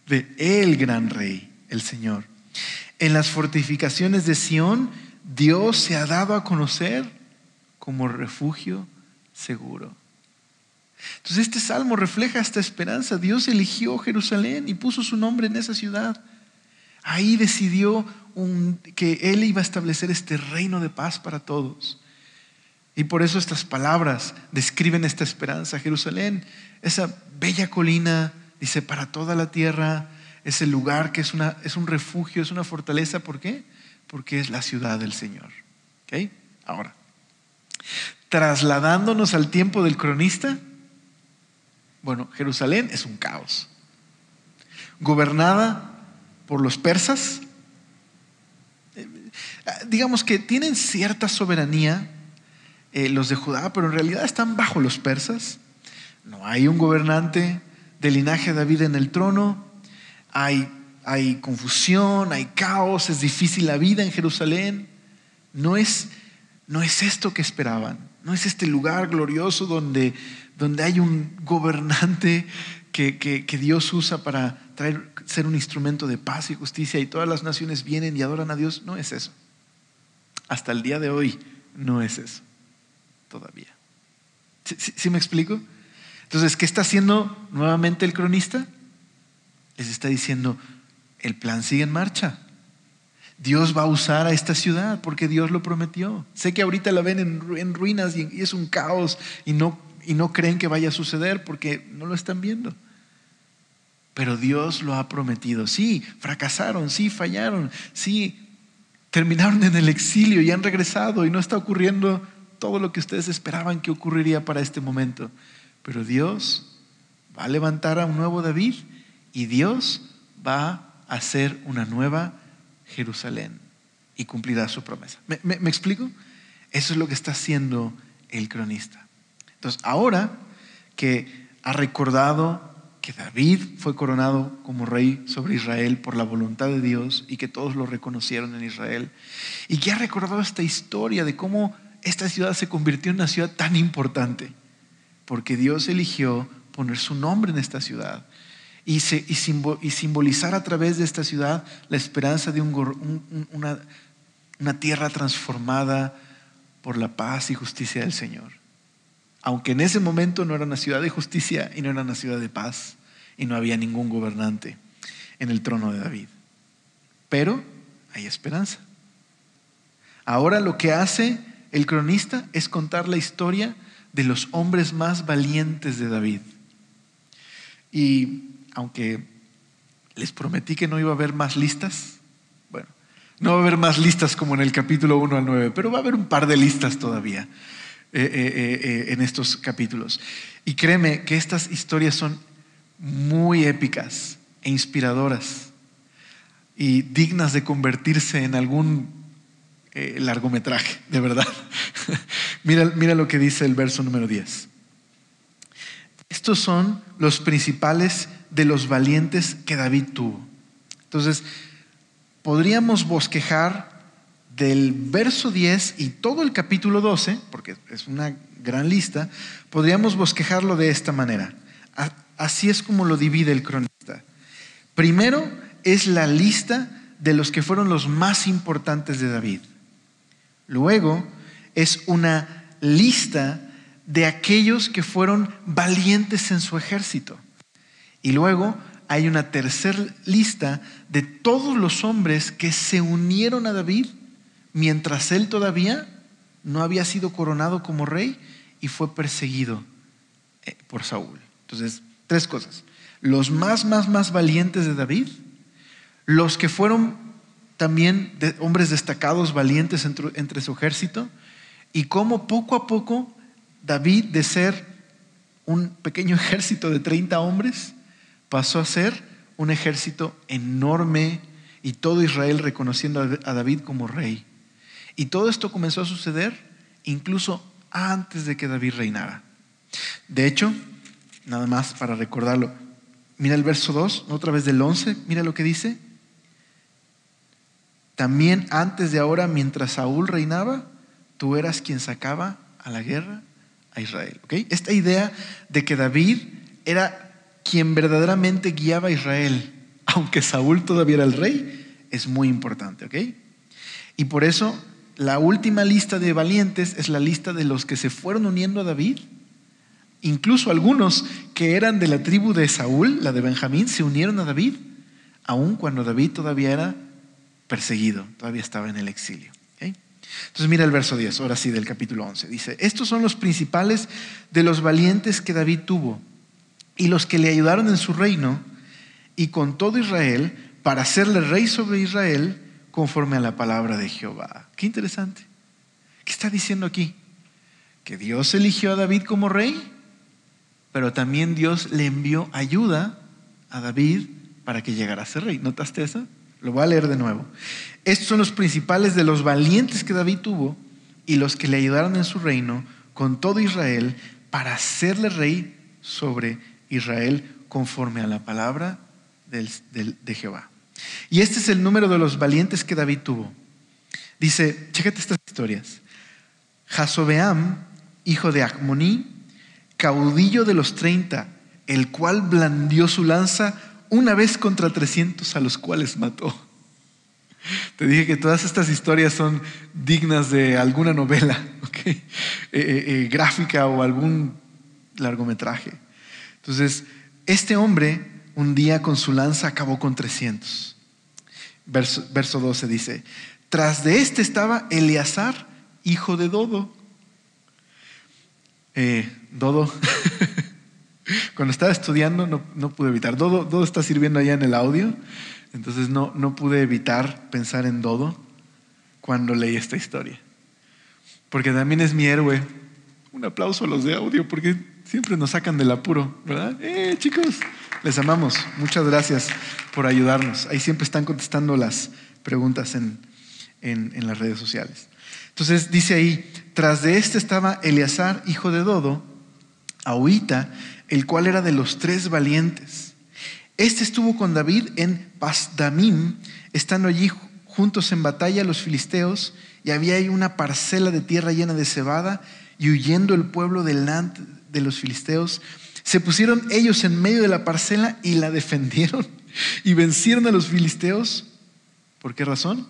de el gran rey, el Señor. En las fortificaciones de Sión, Dios se ha dado a conocer como refugio seguro. Entonces este salmo refleja esta esperanza. Dios eligió Jerusalén y puso su nombre en esa ciudad. Ahí decidió que Él iba a establecer este reino de paz para todos. Y por eso estas palabras describen esta esperanza. Jerusalén, esa bella colina, dice, para toda la tierra. Es el lugar que es un refugio, es una fortaleza. ¿Por qué? Porque es la ciudad del Señor. ¿Okay? Ahora, trasladándonos al tiempo del cronista, bueno, Jerusalén es un caos, gobernada por los persas. Digamos que tienen cierta soberanía los de Judá, pero en realidad están bajo los persas. No hay un gobernante del linaje de David en el trono. Hay confusión, hay caos, es difícil la vida en Jerusalén. No es esto que esperaban. No es este lugar glorioso donde hay un gobernante que Dios usa para ser un instrumento de paz y justicia y todas las naciones vienen y adoran a Dios. No es eso. Hasta el día de hoy no es eso todavía. ¿Sí me explico? Entonces, ¿qué está haciendo nuevamente el cronista? Les está diciendo, el plan sigue en marcha. Dios va a usar a esta ciudad porque Dios lo prometió. Sé que ahorita la ven en ruinas y es un caos y no creen que vaya a suceder porque no lo están viendo. Pero Dios lo ha prometido. Sí, fracasaron, sí, fallaron, sí, terminaron en el exilio y han regresado y no está ocurriendo todo lo que ustedes esperaban que ocurriría para este momento. Pero Dios va a levantar a un nuevo David y Dios va a hacer una nueva Jerusalén y cumplirá su promesa. ¿Me explico? Eso es lo que está haciendo el cronista. Entonces, ahora que ha recordado que David fue coronado como rey sobre Israel por la voluntad de Dios y que todos lo reconocieron en Israel, y que ha recordado esta historia de cómo esta ciudad se convirtió en una ciudad tan importante porque Dios eligió poner su nombre en esta ciudad y simbolizar a través de esta ciudad la esperanza de una tierra transformada por la paz y justicia del Señor. Aunque en ese momento no era una ciudad de justicia y no era una ciudad de paz y no había ningún gobernante en el trono de David. Pero hay esperanza. Ahora lo que hace el cronista es contar la historia de los hombres más valientes de David. Y aunque les prometí que no iba a haber más listas, bueno, no va a haber más listas como en el capítulo 1 al 9, pero va a haber un par de listas todavía en estos capítulos. Y créeme que estas historias son muy épicas e inspiradoras y dignas de convertirse en algún largometraje, de verdad. Mira lo que dice el verso número 10. Estos son los principales de los valientes que David tuvo. Entonces, podríamos bosquejar del verso 10 y todo el capítulo 12, porque es una gran lista, podríamos bosquejarlo de esta manera. Así es como lo divide el cronista. Primero es la lista de los que fueron los más importantes de David. Luego es una lista de aquellos que fueron valientes en su ejército. Y luego hay una tercera lista de todos los hombres que se unieron a David mientras él todavía no había sido coronado como rey y fue perseguido por Saúl. Entonces, tres cosas: los más valientes de David, los que fueron también hombres destacados, valientes entre su ejército, y cómo poco a poco David, de ser un pequeño ejército de 30 hombres, pasó a ser un ejército enorme y todo Israel reconociendo a David como rey. Y todo esto comenzó a suceder incluso antes de que David reinara. De hecho, nada más para recordarlo, mira el verso 2, otra vez del 11, mira lo que dice. También antes de ahora, mientras Saúl reinaba, tú eras quien sacaba a la guerra a Israel. ¿Okay? Esta idea de que David era quien verdaderamente guiaba a Israel, aunque Saúl todavía era el rey, es muy importante. ¿Okay? Y por eso la última lista de valientes es la lista de los que se fueron uniendo a David. Incluso algunos que eran de la tribu de Saúl, la de Benjamín, se unieron a David, aun cuando David todavía era perseguido, todavía estaba en el exilio. ¿Okay? Entonces mira el verso 10, ahora sí, del capítulo 11. Dice: estos son los principales de los valientes que David tuvo y los que le ayudaron en su reino y con todo Israel para hacerle rey sobre Israel conforme a la palabra de Jehová. Qué interesante. ¿Qué está diciendo aquí? Que Dios eligió a David como rey, pero también Dios le envió ayuda a David para que llegara a ser rey. ¿Notaste eso? Lo voy a leer de nuevo. Estos son los principales de los valientes que David tuvo y los que le ayudaron en su reino con todo Israel para hacerle rey sobre Israel conforme a la palabra de Jehová. Y este es el número de los valientes que David tuvo. Dice, chécate estas historias. Jasobeam, hijo de Acmoní, caudillo de los 30, el cual blandió su lanza una vez contra 300 a los cuales mató. Te dije que todas estas historias son dignas de alguna novela, ¿okay? Gráfica o algún largometraje. Entonces, este hombre un día con su lanza acabó con 300. Verso 12 dice, tras de este estaba Eleazar, hijo de Dodo. Dodo, cuando estaba estudiando no pude evitar. Dodo está sirviendo allá en el audio, entonces no pude evitar pensar en Dodo cuando leí esta historia. Porque también es mi héroe. Un aplauso a los de audio porque siempre nos sacan del apuro, ¿verdad? Chicos, les amamos. Muchas gracias por ayudarnos. Ahí siempre están contestando las preguntas en las redes sociales. Entonces dice ahí, tras de este estaba Eleazar, hijo de Dodo, Ahorita, el cual era de los 3 valientes. Este estuvo con David en Pasdamim, estando allí juntos en batalla los filisteos, y había ahí una parcela de tierra llena de cebada, y huyendo el pueblo delante de los filisteos, se pusieron ellos en medio de la parcela y la defendieron, y vencieron a los filisteos. ¿Por qué razón?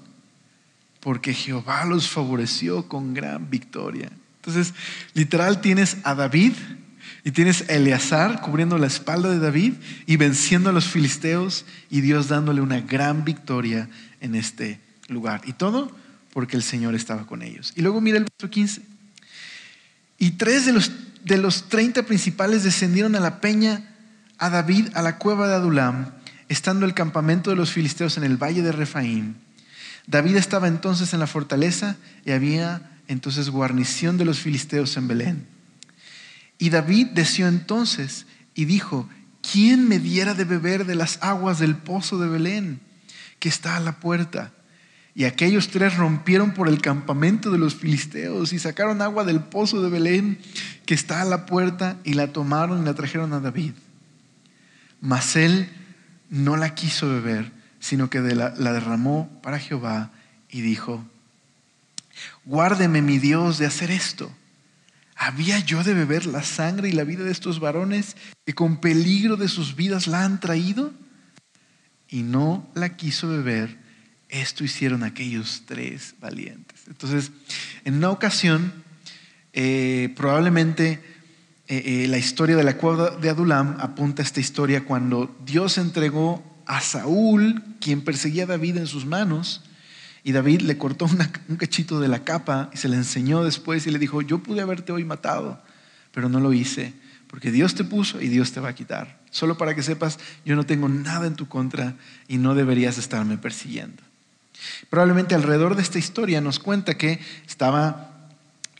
Porque Jehová los favoreció con gran victoria. Entonces, literal tienes a David y tienes a Eleazar cubriendo la espalda de David y venciendo a los filisteos y Dios dándole una gran victoria en este lugar. Y todo porque el Señor estaba con ellos. Y luego mira el verso 15. Y 3 de los 30 principales descendieron a la peña a David a la cueva de Adulam, estando el campamento de los filisteos en el valle de Refaim. David estaba entonces en la fortaleza y había entonces guarnición de los filisteos en Belén. Y David deseó entonces y dijo, ¿quién me diera de beber de las aguas del pozo de Belén, que está a la puerta? Y aquellos 3 rompieron por el campamento de los filisteos y sacaron agua del pozo de Belén, que está a la puerta, y la tomaron y la trajeron a David. Mas él no la quiso beber, sino que la derramó para Jehová y dijo, guárdeme mi Dios de hacer esto. ¿Había yo de beber la sangre y la vida de estos varones que con peligro de sus vidas la han traído? Y no la quiso beber. Esto hicieron aquellos 3 valientes. Entonces, en una ocasión, probablemente la historia de la cueva de Adulam apunta a esta historia cuando Dios entregó a Saúl, quien perseguía a David, en sus manos, y David le cortó un cachito de la capa y se le enseñó después y le dijo, yo pude haberte hoy matado, pero no lo hice, porque Dios te puso y Dios te va a quitar. Solo para que sepas, yo no tengo nada en tu contra y no deberías estarme persiguiendo. Probablemente alrededor de esta historia nos cuenta que estaba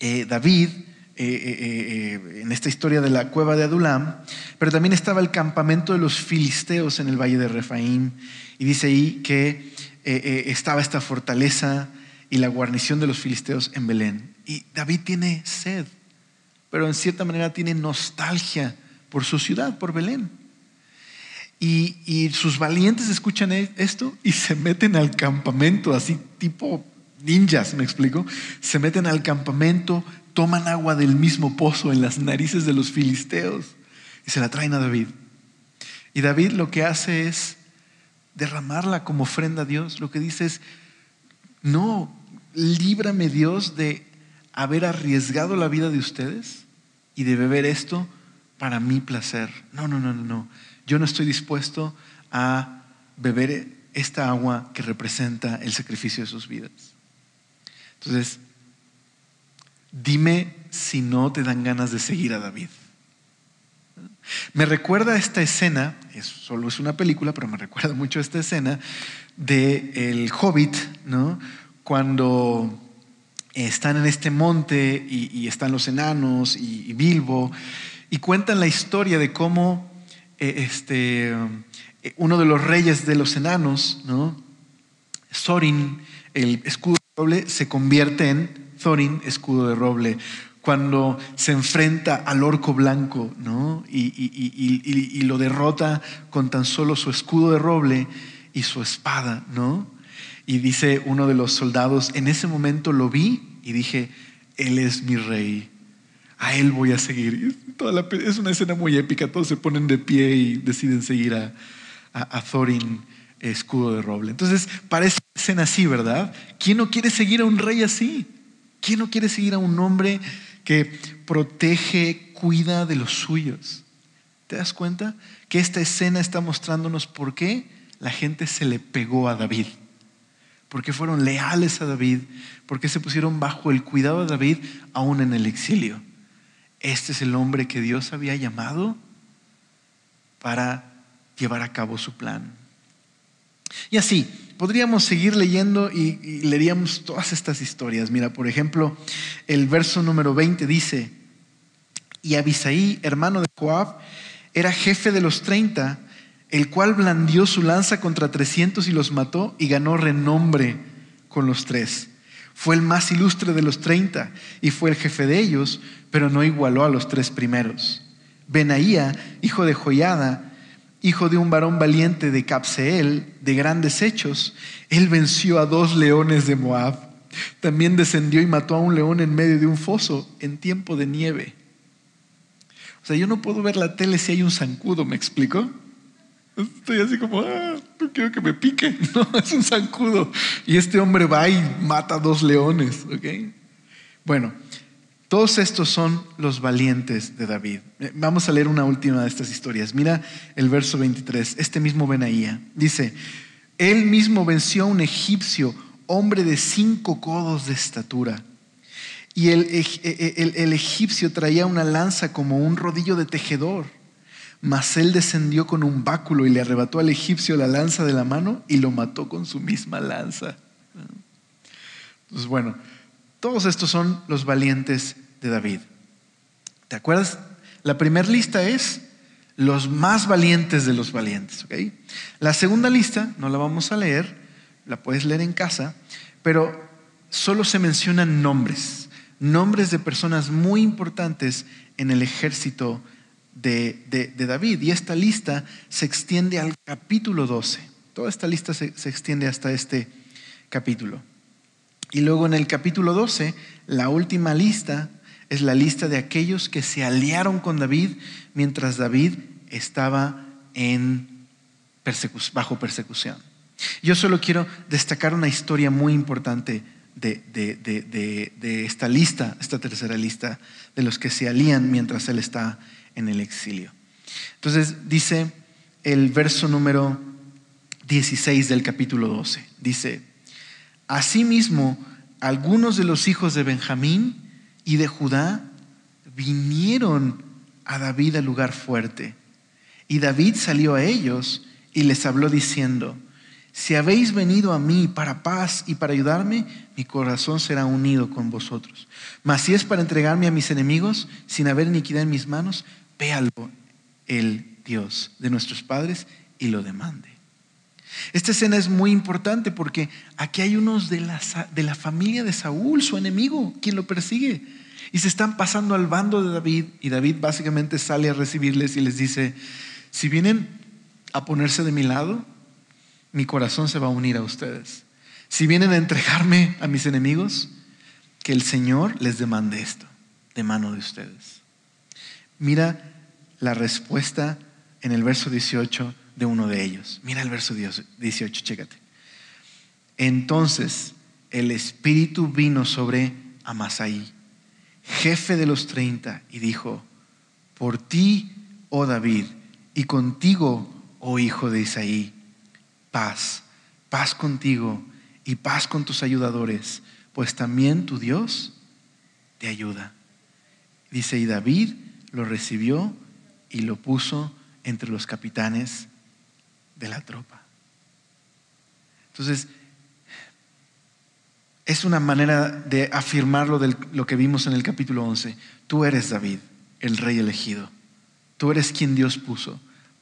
David en esta historia de la cueva de Adulam, pero también estaba el campamento de los filisteos en el valle de Refaim, y dice ahí que estaba esta fortaleza y la guarnición de los filisteos en Belén. Y David tiene sed, pero en cierta manera tiene nostalgia por su ciudad, por Belén. Y sus valientes escuchan esto y se meten al campamento, así tipo ninjas, ¿me explico? Se meten al campamento, toman agua del mismo pozo en las narices de los filisteos y se la traen a David. Y David lo que hace es derramarla como ofrenda a Dios. Lo que dice es, no, líbrame Dios de haber arriesgado la vida de ustedes y de beber esto para mi placer. No. Yo no estoy dispuesto a beber esta agua que representa el sacrificio de sus vidas. Entonces, dime si no te dan ganas de seguir a David. Me recuerda esta escena, solo es una película, pero me recuerda mucho esta escena de El Hobbit, ¿no? Cuando están en este monte y están los enanos y Bilbo, y cuentan la historia de cómo uno de los reyes de los enanos, ¿no? Thorin, el escudo de roble, se convierte en Thorin, escudo de roble. Cuando se enfrenta al orco blanco, ¿no? y lo derrota con tan solo su escudo de roble y su espada, ¿no? Y dice uno de los soldados, en ese momento lo vi y dije, él es mi rey, a él voy a seguir. Es una escena muy épica, todos se ponen de pie y deciden seguir a Thorin, escudo de roble. Entonces parece una escena así, ¿verdad? ¿Quién no quiere seguir a un rey así? ¿Quién no quiere seguir a un hombre que protege, cuida de los suyos? ¿Te das cuenta? Que esta escena está mostrándonos por qué la gente se le pegó a David. Porque fueron leales a David, porque se pusieron bajo el cuidado de David aún en el exilio. Este es el hombre que Dios había llamado para llevar a cabo su plan. Y así, podríamos seguir leyendo y leeríamos todas estas historias. Mira, por ejemplo, el verso número 20 dice: y Abisaí, hermano de Joab, era jefe de los 30, el cual blandió su lanza contra 300 y los mató y ganó renombre con los 3. Fue el más ilustre de los 30 y fue el jefe de ellos, pero no igualó a los 3 primeros. Benaía, hijo de Joiada, hijo de un varón valiente de Cabseel, de grandes hechos, él venció a 2 leones de Moab. También descendió y mató a un león en medio de un foso en tiempo de nieve. O sea, yo no puedo ver la tele si hay un zancudo, ¿me explico? Estoy así como, no quiero que me pique. No, es un zancudo. Y este hombre va y mata a 2 leones, ¿ok? Bueno, todos estos son los valientes de David. Vamos a leer una última de estas historias. Mira el verso 23, este mismo Benaía. Dice, él mismo venció a un egipcio, hombre de 5 codos de estatura. Y el egipcio traía una lanza como un rodillo de tejedor. Mas él descendió con un báculo y le arrebató al egipcio la lanza de la mano y lo mató con su misma lanza. Entonces, bueno, todos estos son los valientes de David. ¿Te acuerdas? La primera lista es los más valientes de los valientes, ¿ok? La segunda lista, no la vamos a leer, la puedes leer en casa, pero solo se mencionan nombres de personas muy importantes en el ejército de David. Y esta lista se extiende al capítulo 12. Toda esta lista se extiende hasta este capítulo. Y luego en el capítulo 12, la última lista es la lista de aquellos que se aliaron con David mientras David estaba bajo persecución. Yo solo quiero destacar una historia muy importante de esta lista, esta tercera lista de los que se alían mientras él está en el exilio. Entonces dice el verso número 16 del capítulo 12, dice: asimismo, algunos de los hijos de Benjamín y de Judá vinieron a David al lugar fuerte. Y David salió a ellos y les habló diciendo: si habéis venido a mí para paz y para ayudarme, mi corazón será unido con vosotros. Mas si es para entregarme a mis enemigos, sin haber iniquidad en mis manos, véalo el Dios de nuestros padres y lo demande. Esta escena es muy importante porque aquí hay unos de la familia de Saúl, su enemigo, quien lo persigue. Y se están pasando al bando de David. Y David básicamente sale a recibirles y les dice: si vienen a ponerse de mi lado, mi corazón se va a unir a ustedes. Si vienen a entregarme a mis enemigos, que el Señor les demande esto de mano de ustedes. Mira la respuesta en el verso 18 de uno de ellos. Mira el verso 18, chécate. Entonces el Espíritu vino sobre Amasai, jefe de los 30, y dijo: por ti, oh David, y contigo, oh hijo de Isaí, paz contigo y paz con tus ayudadores, pues también tu Dios te ayuda. Dice, y David lo recibió y lo puso entre los capitanes de la tropa. Entonces, es una manera de afirmarlo de lo que vimos en el capítulo 11. Tú eres David, el rey elegido. Tú eres quien Dios puso.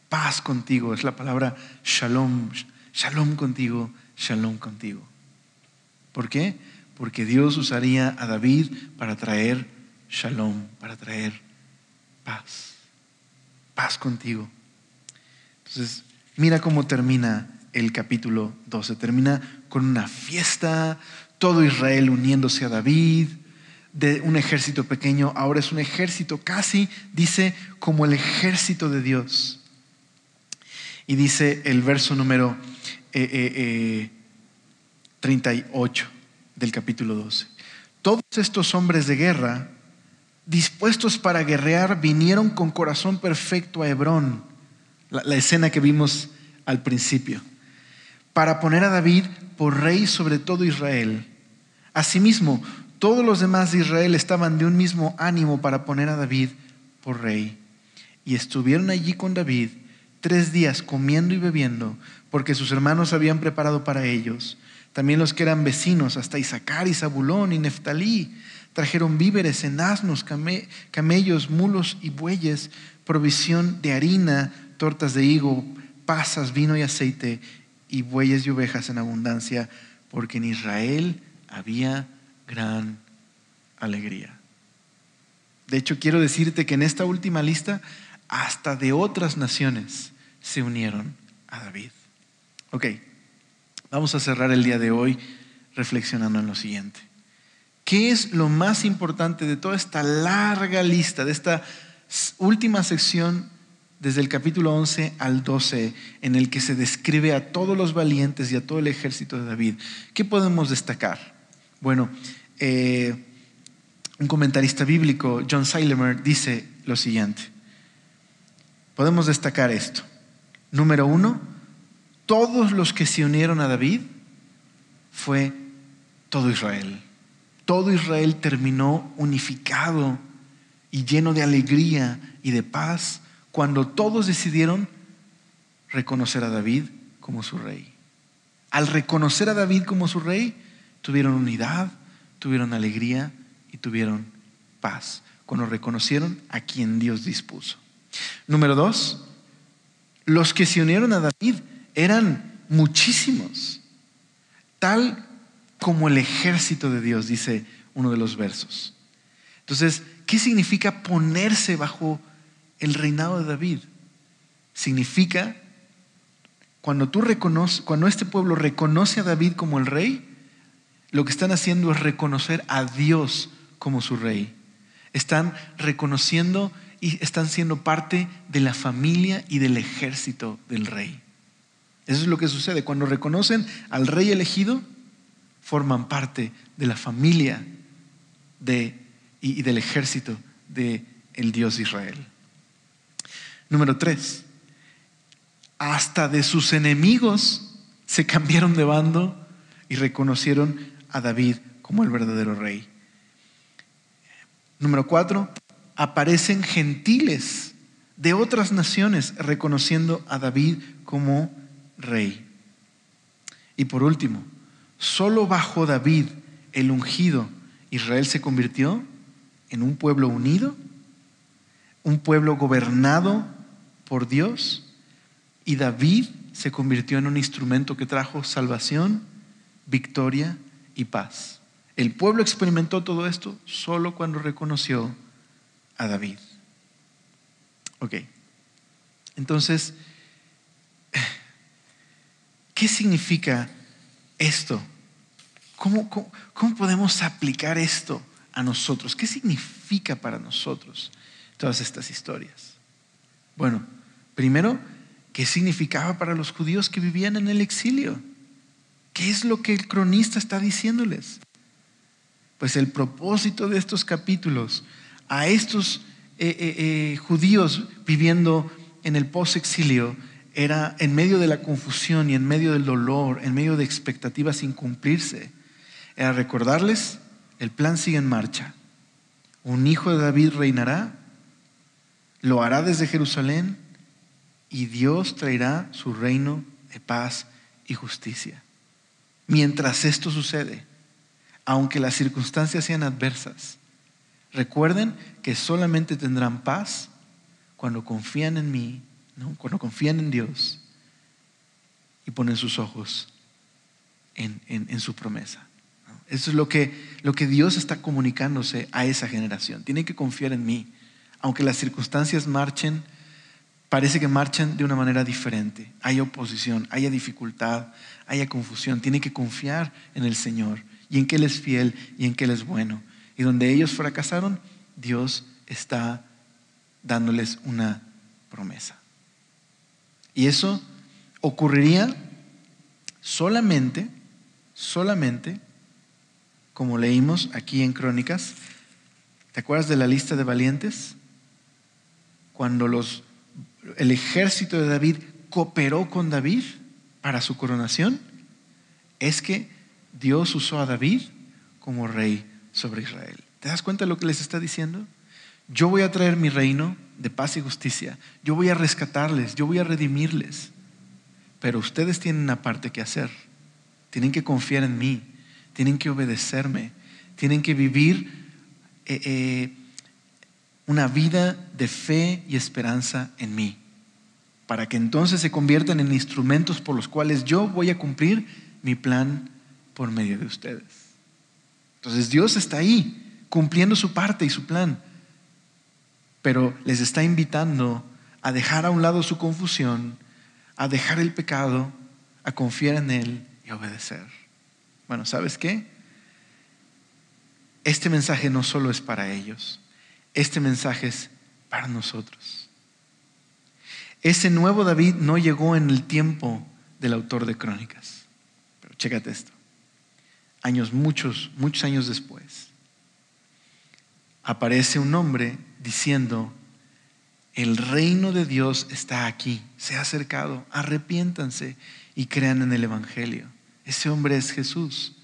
Paz contigo, es la palabra shalom. Shalom contigo shalom contigo. ¿Por qué? Porque Dios usaría a David para traer shalom, para traer paz. Paz contigo. Entonces, mira cómo termina el capítulo 12. Termina con una fiesta, todo Israel uniéndose a David. De un ejército pequeño, ahora es un ejército casi, dice, como el ejército de Dios. Y dice el verso número 38 del capítulo 12. Todos estos hombres de guerra, dispuestos para guerrear, vinieron con corazón perfecto a Hebrón, la escena que vimos al principio, para poner a David por rey sobre todo Israel. Asimismo, todos los demás de Israel estaban de un mismo ánimo para poner a David por rey. Y estuvieron allí con David 3 días comiendo y bebiendo, porque sus hermanos habían preparado para ellos. También los que eran vecinos, hasta Isaacar y Zabulón y Neftalí, trajeron víveres en asnos, camellos, mulos y bueyes, provisión de harina, tortas de higo, pasas, vino y aceite, y bueyes y ovejas en abundancia, porque en Israel había gran alegría. De hecho, quiero decirte que en esta última lista, hasta de otras naciones se unieron a David. Ok, vamos a cerrar el día de hoy reflexionando en lo siguiente. ¿Qué es lo más importante de toda esta larga lista, de esta última sección desde el capítulo 11 al 12, en el que se describe a todos los valientes y a todo el ejército de David? ¿Qué podemos destacar? Bueno, un comentarista bíblico, John Seilemer, dice lo siguiente. Podemos destacar esto. Número 1, todos los que se unieron a David fue todo Israel. Todo Israel terminó unificado y lleno de alegría y de paz cuando todos decidieron reconocer a David como su rey. Al reconocer a David como su rey, tuvieron unidad, tuvieron alegría y tuvieron paz cuando reconocieron a quien Dios dispuso. Número 2, los que se unieron a David eran muchísimos, tal como el ejército de Dios, dice uno de los versos. Entonces, ¿qué significa ponerse bajo el reinado de David? Significa cuando este pueblo reconoce a David como el rey, lo que están haciendo es reconocer a Dios como su rey. Están reconociendo y están siendo parte de la familia y del ejército del rey. Eso es lo que sucede. Cuando reconocen al rey elegido, forman parte de la familia y del ejército del Dios de Israel. Número 3, hasta de sus enemigos se cambiaron de bando y reconocieron a David como el verdadero rey. Número 4, aparecen gentiles de otras naciones reconociendo a David como rey. Y por último, solo bajo David, el ungido, Israel se convirtió en un pueblo unido, un pueblo gobernado por Dios, y David se convirtió en un instrumento que trajo salvación, victoria y paz. El pueblo experimentó todo esto solo cuando reconoció a David. Ok, entonces, ¿qué significa esto? ¿Cómo podemos aplicar esto a nosotros? ¿Qué significa para nosotros todas estas historias? Bueno, primero, ¿qué significaba para los judíos que vivían en el exilio? ¿Qué es lo que el cronista está diciéndoles? Pues el propósito de estos capítulos a estos judíos viviendo en el post-exilio era, en medio de la confusión y en medio del dolor, en medio de expectativas sin cumplirse, era recordarles: el plan sigue en marcha. Un hijo de David reinará, lo hará desde Jerusalén, y Dios traerá su reino de paz y justicia. Mientras esto sucede, aunque las circunstancias sean adversas, recuerden que solamente tendrán paz cuando confían en mí, ¿no? Cuando confían en Dios y ponen sus ojos en su promesa. Eso es lo que Dios está comunicándose a esa generación. Tienen que confiar en mí. Aunque las circunstancias marchen, parece que marchan de una manera diferente. Hay oposición, haya dificultad, haya confusión. Tienen que confiar en el Señor y en que Él es fiel y en que Él es bueno. Y donde ellos fracasaron, Dios está dándoles una promesa. Y eso ocurriría solamente, como leímos aquí en Crónicas. ¿Te acuerdas de la lista de valientes? Cuando el ejército de David cooperó con David para su coronación, es que Dios usó a David como rey sobre Israel. ¿Te das cuenta de lo que les está diciendo? Yo voy a traer mi reino de paz y justicia. Yo voy a rescatarles, yo voy a redimirles. Pero ustedes tienen una parte que hacer. Tienen que confiar en mí, tienen que obedecerme, tienen que vivir una vida de fe y esperanza en mí, para que entonces se conviertan en instrumentos por los cuales yo voy a cumplir mi plan por medio de ustedes. Entonces Dios está ahí cumpliendo su parte y su plan, pero les está invitando a dejar a un lado su confusión, a dejar el pecado, a confiar en Él y a obedecer. Bueno, ¿sabes qué? Este mensaje no solo es para ellos, este mensaje es para nosotros. Ese nuevo David no llegó en el tiempo del autor de Crónicas, pero chécate esto. Muchos años después, aparece un hombre diciendo: el reino de Dios está aquí, se ha acercado, arrepiéntanse y crean en el Evangelio. Ese hombre es Jesús,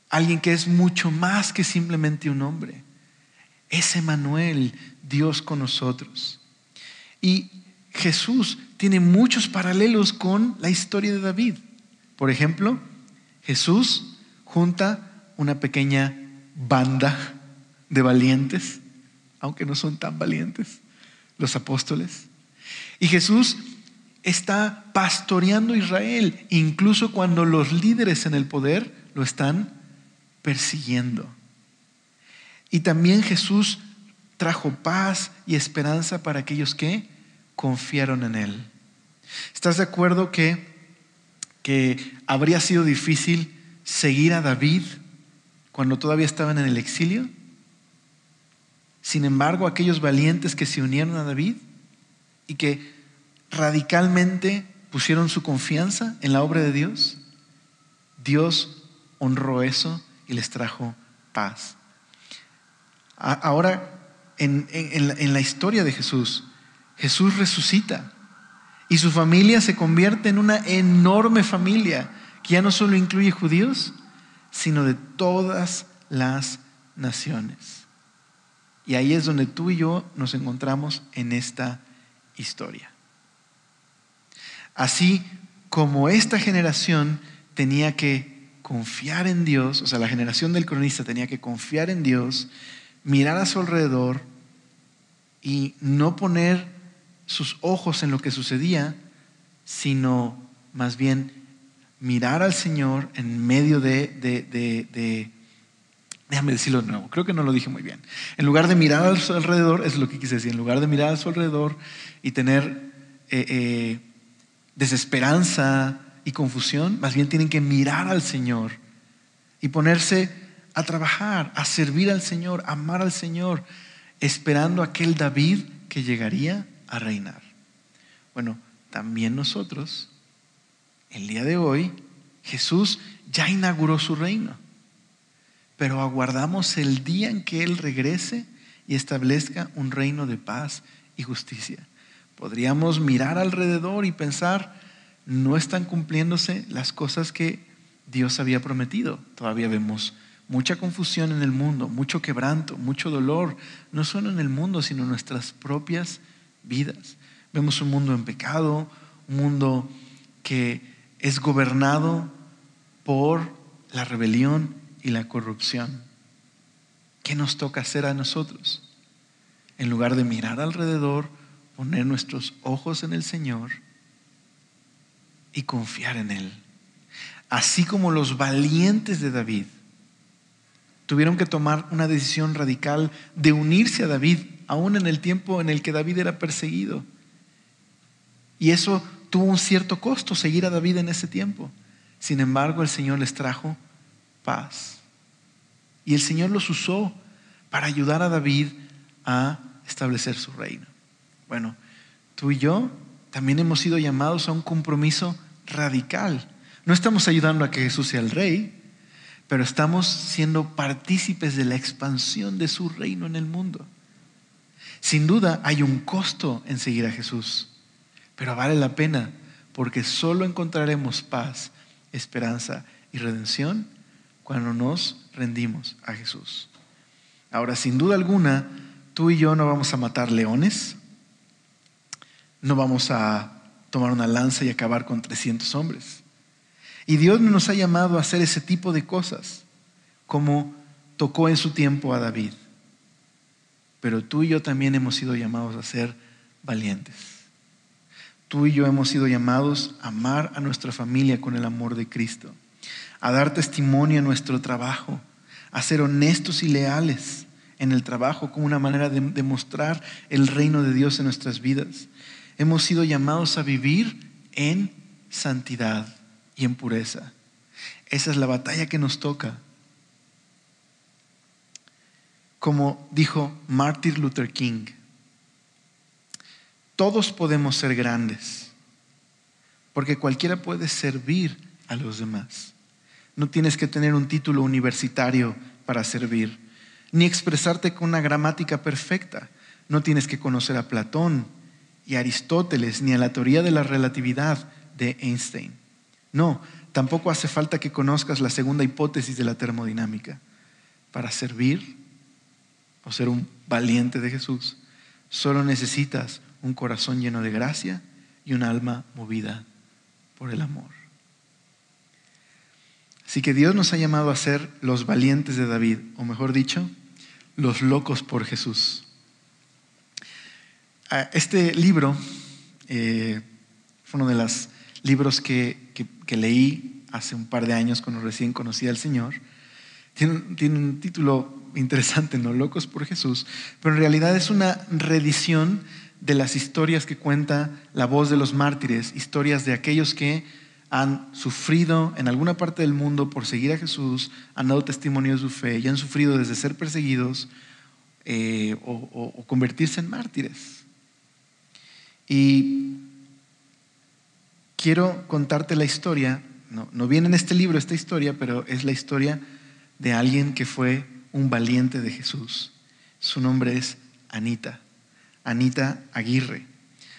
alguien que es mucho más que simplemente un hombre. Es Emmanuel, Dios con nosotros. Y Jesús tiene muchos paralelos con la historia de David. Por ejemplo, Jesús junta una pequeña banda de valientes, aunque no son tan valientes, los apóstoles. Y Jesús está pastoreando Israel, incluso cuando los líderes en el poder lo están persiguiendo. Y también Jesús trajo paz y esperanza para aquellos que confiaron en Él. ¿Estás de acuerdo que habría sido difícil seguir a David cuando todavía estaban en el exilio? Sin embargo, aquellos valientes que se unieron a David y que radicalmente pusieron su confianza en la obra de Dios, Dios honró eso y les trajo paz. Ahora, en la historia de Jesús, Jesús resucita y su familia se convierte en una enorme familia que ya no solo incluye judíos, sino de todas las naciones. Y ahí es donde tú y yo nos encontramos en esta historia. Así como esta generación tenía que confiar en Dios, o sea, la generación del cronista tenía que confiar en Dios, mirar a su alrededor y no poner sus ojos en lo que sucedía, sino más bien mirar al Señor en medio déjame decirlo de nuevo, creo que no lo dije muy bien. En lugar de mirar a su alrededor, es lo que quise decir, en lugar de mirar a su alrededor y tener desesperanza y confusión, más bien tienen que mirar al Señor y ponerse a trabajar, a servir al Señor, a amar al Señor, esperando a aquel David que llegaría a reinar. Bueno, también nosotros, el día de hoy, Jesús ya inauguró su reino, pero aguardamos el día en que Él regrese y establezca un reino de paz y justicia. Podríamos mirar alrededor y pensar: no están cumpliéndose las cosas que Dios había prometido. Todavía vemos mucha confusión en el mundo, mucho quebranto, mucho dolor, no solo en el mundo, sino en nuestras propias vidas. Vemos un mundo en pecado, un mundo que es gobernado por la rebelión y la corrupción. ¿Qué nos toca hacer a nosotros? En lugar de mirar alrededor, poner nuestros ojos en el Señor y confiar en Él. así como los valientes de David tuvieron que tomar una decisión radical de unirse a David, aún en el tiempo en el que David era perseguido. Y eso tuvo un cierto costo, seguir a David en ese tiempo. Sin embargo, el Señor les trajo paz. Y el Señor los usó para ayudar a David a establecer su reino. Bueno, tú y yo también hemos sido llamados a un compromiso radical. No estamos ayudando a que Jesús sea el rey, pero estamos siendo partícipes de la expansión de su reino en el mundo. Sin duda hay un costo en seguir a Jesús, pero vale la pena, porque solo encontraremos paz, esperanza y redención cuando nos rendimos a Jesús. Ahora, sin duda alguna, tú y yo no vamos a matar leones, no vamos a tomar una lanza y acabar con 300 hombres. Y Dios no nos ha llamado a hacer ese tipo de cosas como tocó en su tiempo a David. Pero tú y yo también hemos sido llamados a ser valientes. Tú y yo hemos sido llamados a amar a nuestra familia con el amor de Cristo, a dar testimonio en nuestro trabajo, a ser honestos y leales en el trabajo como una manera de demostrar el reino de Dios en nuestras vidas. Hemos sido llamados a vivir en santidad y en pureza. Esa es la batalla que nos toca. Como dijo Martin Luther King, todos podemos ser grandes, porque cualquiera puede servir a los demás. No tienes que tener un título universitario para servir, ni expresarte con una gramática perfecta. No tienes que conocer a Platón y a Aristóteles, ni a la teoría de la relatividad de Einstein. No, tampoco hace falta que conozcas la segunda hipótesis de la termodinámica. Para servir o ser un valiente de Jesús, solo necesitas un corazón lleno de gracia y un alma movida por el amor. Así que Dios nos ha llamado a ser los valientes de David, o mejor dicho, los locos por Jesús. Este libro fue uno de los libros que leí hace un par de años cuando recién conocí al Señor. Tiene un título interesante, ¿no? Locos por Jesús, pero en realidad es una reedición de las historias que cuenta La Voz de los Mártires, historias de aquellos que han sufrido en alguna parte del mundo por seguir a Jesús, han dado testimonio de su fe y han sufrido desde ser perseguidos o convertirse en mártires. Y quiero contarte la historia, no viene en este libro esta historia, pero es la historia de alguien que fue un valiente de Jesús. Su nombre es Anita Aguirre.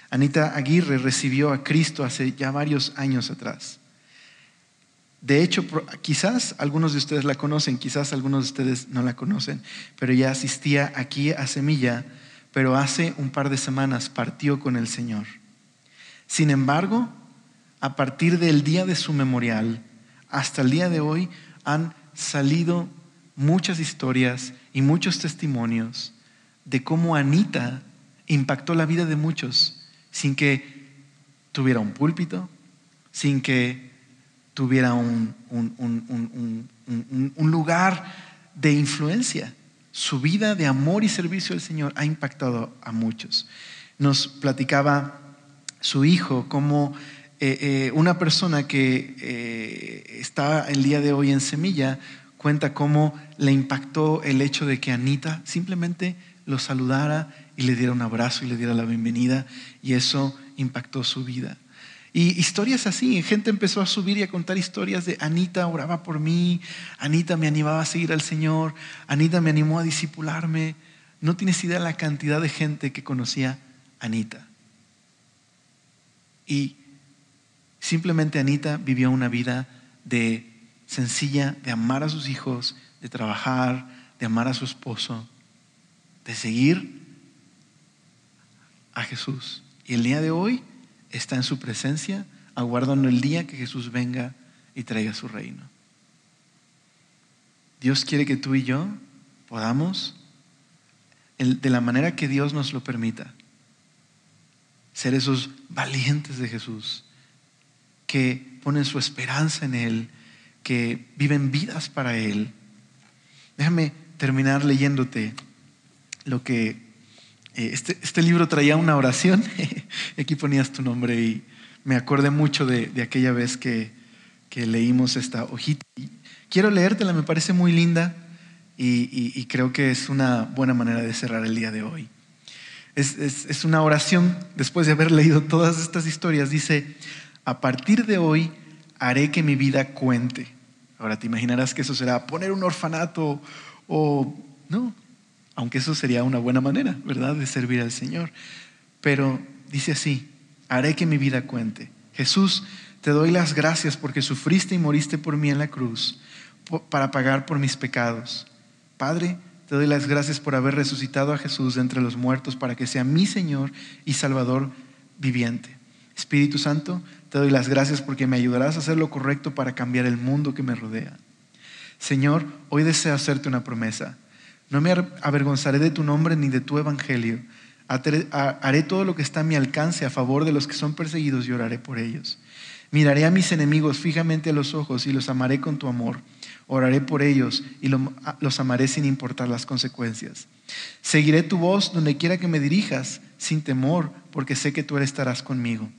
Anita Aguirre recibió a Cristo hace ya varios años atrás. De hecho, quizás algunos de ustedes la conocen, quizás algunos de ustedes no la conocen, pero ella asistía aquí a Semilla, pero hace un par de semanas partió con el Señor. Sin embargo, a partir del día de su memorial hasta el día de hoy han salido muchas historias y muchos testimonios de cómo Anita impactó la vida de muchos sin que tuviera un púlpito, sin que tuviera un lugar de influencia. Su vida de amor y servicio al Señor ha impactado a muchos. Nos platicaba su hijo como una persona que está el día de hoy en Semilla cuenta cómo le impactó el hecho de que Anita simplemente lo saludara y le diera un abrazo y le diera la bienvenida, y eso impactó su vida. Y historias así, gente empezó a subir y a contar historias de Anita oraba por mí, Anita me animaba a seguir al Señor, Anita me animó a discipularme. No tienes idea de la cantidad de gente que conocía a Anita. Y simplemente Anita vivió una vida de sencilla, de amar a sus hijos, de trabajar, de amar a su esposo, de seguir a Jesús. Y el día de hoy está en su presencia, aguardando el día que Jesús venga y traiga su reino. Dios quiere que tú y yo podamos, de la manera que Dios nos lo permita, ser esos valientes de Jesús que ponen su esperanza en Él que viven vidas para Él. Déjame terminar leyéndote lo que este libro traía una oración. Aquí ponías tu nombre y me acordé mucho de aquella vez que leímos esta hojita. Quiero leértela, me parece muy linda y creo que es una buena manera de cerrar el día de hoy. Es una oración después de haber leído todas estas historias. Dice: a partir de hoy haré que mi vida cuente. Ahora te imaginarás que eso será poner un orfanato o no, aunque eso sería una buena manera, ¿verdad?, de servir al Señor. Pero dice así: haré que mi vida cuente. Jesús, te doy las gracias porque sufriste y moriste por mí en la cruz para pagar por mis pecados. Padre, te doy las gracias por haber resucitado a Jesús de entre los muertos para que sea mi Señor y Salvador viviente. Espíritu Santo, te doy las gracias porque me ayudarás a hacer lo correcto para cambiar el mundo que me rodea. Señor, hoy deseo hacerte una promesa. No me avergonzaré de tu nombre ni de tu evangelio. Haré todo lo que está a mi alcance a favor de los que son perseguidos y oraré por ellos. Miraré a mis enemigos fijamente a los ojos y los amaré con tu amor. Oraré por ellos y los amaré sin importar las consecuencias. Seguiré tu voz donde quiera que me dirijas, sin temor, porque sé que tú estarás conmigo.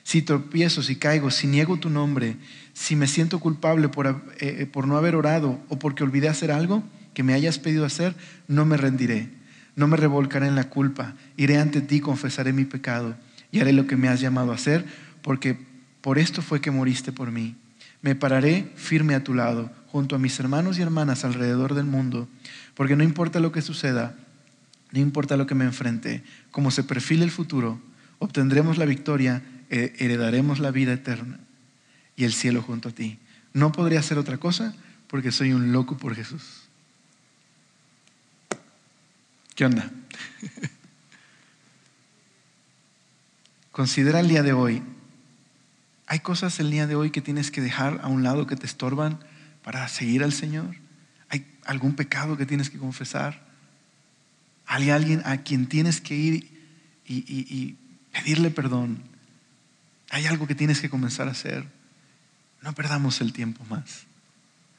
Si tropiezo, si caigo, si niego tu nombre, si me siento culpable por no haber orado o porque olvidé hacer algo que me hayas pedido hacer, no me rendiré. No me revolcaré en la culpa. Iré ante ti, confesaré mi pecado y haré lo que me has llamado a hacer, porque por esto fue que moriste por mí. Me pararé firme a tu lado, junto a mis hermanos y hermanas alrededor del mundo, porque no importa lo que suceda, no importa lo que me enfrente, como se perfile el futuro, obtendremos la victoria, heredaremos la vida eterna y el cielo junto a ti. No podría hacer otra cosa porque soy un loco por Jesús. ¿Qué onda? Considera el día de hoy. ¿Hay cosas el día de hoy que tienes que dejar a un lado que te estorban para seguir al Señor? ¿Hay algún pecado que tienes que confesar? ¿Hay alguien a quien tienes que ir y pedirle perdón? ¿Hay algo que tienes que comenzar a hacer? No perdamos el tiempo más.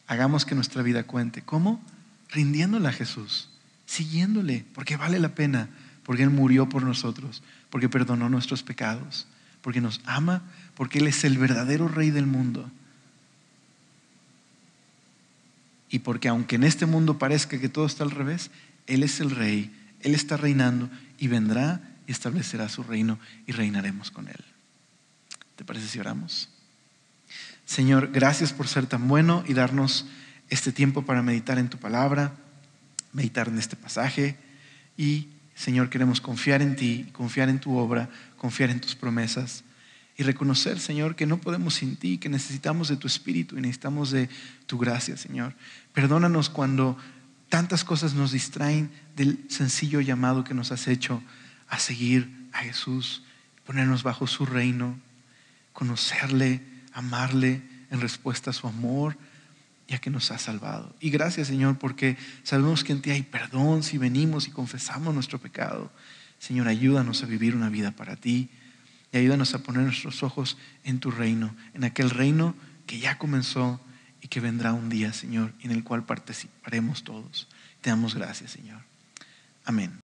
Hagamos que nuestra vida cuente. ¿Cómo? Rindiéndole a Jesús, siguiéndole, porque vale la pena, porque Él murió por nosotros, porque perdonó nuestros pecados, porque nos ama, porque Él es el verdadero Rey del mundo. Y porque aunque en este mundo parezca que todo está al revés, Él es el Rey, Él está reinando y vendrá y establecerá su reino y reinaremos con Él. ¿Te parece si oramos? Señor, gracias por ser tan bueno y darnos este tiempo para meditar en tu palabra, meditar en este pasaje. Y Señor, queremos confiar en ti, confiar en tu obra, confiar en tus promesas y reconocer, Señor, que no podemos sin ti, que necesitamos de tu Espíritu y necesitamos de tu gracia, Señor. Perdónanos cuando tantas cosas nos distraen del sencillo llamado que nos has hecho a seguir a Jesús, ponernos bajo su reino, conocerle, amarle en respuesta a su amor, ya que nos ha salvado. Y gracias, Señor, porque sabemos que en ti hay perdón si venimos y confesamos nuestro pecado. Señor, ayúdanos a vivir una vida para ti y ayúdanos a poner nuestros ojos en tu reino, en aquel reino que ya comenzó y que vendrá un día, Señor, en el cual participaremos todos. Te damos gracias, Señor. Amén.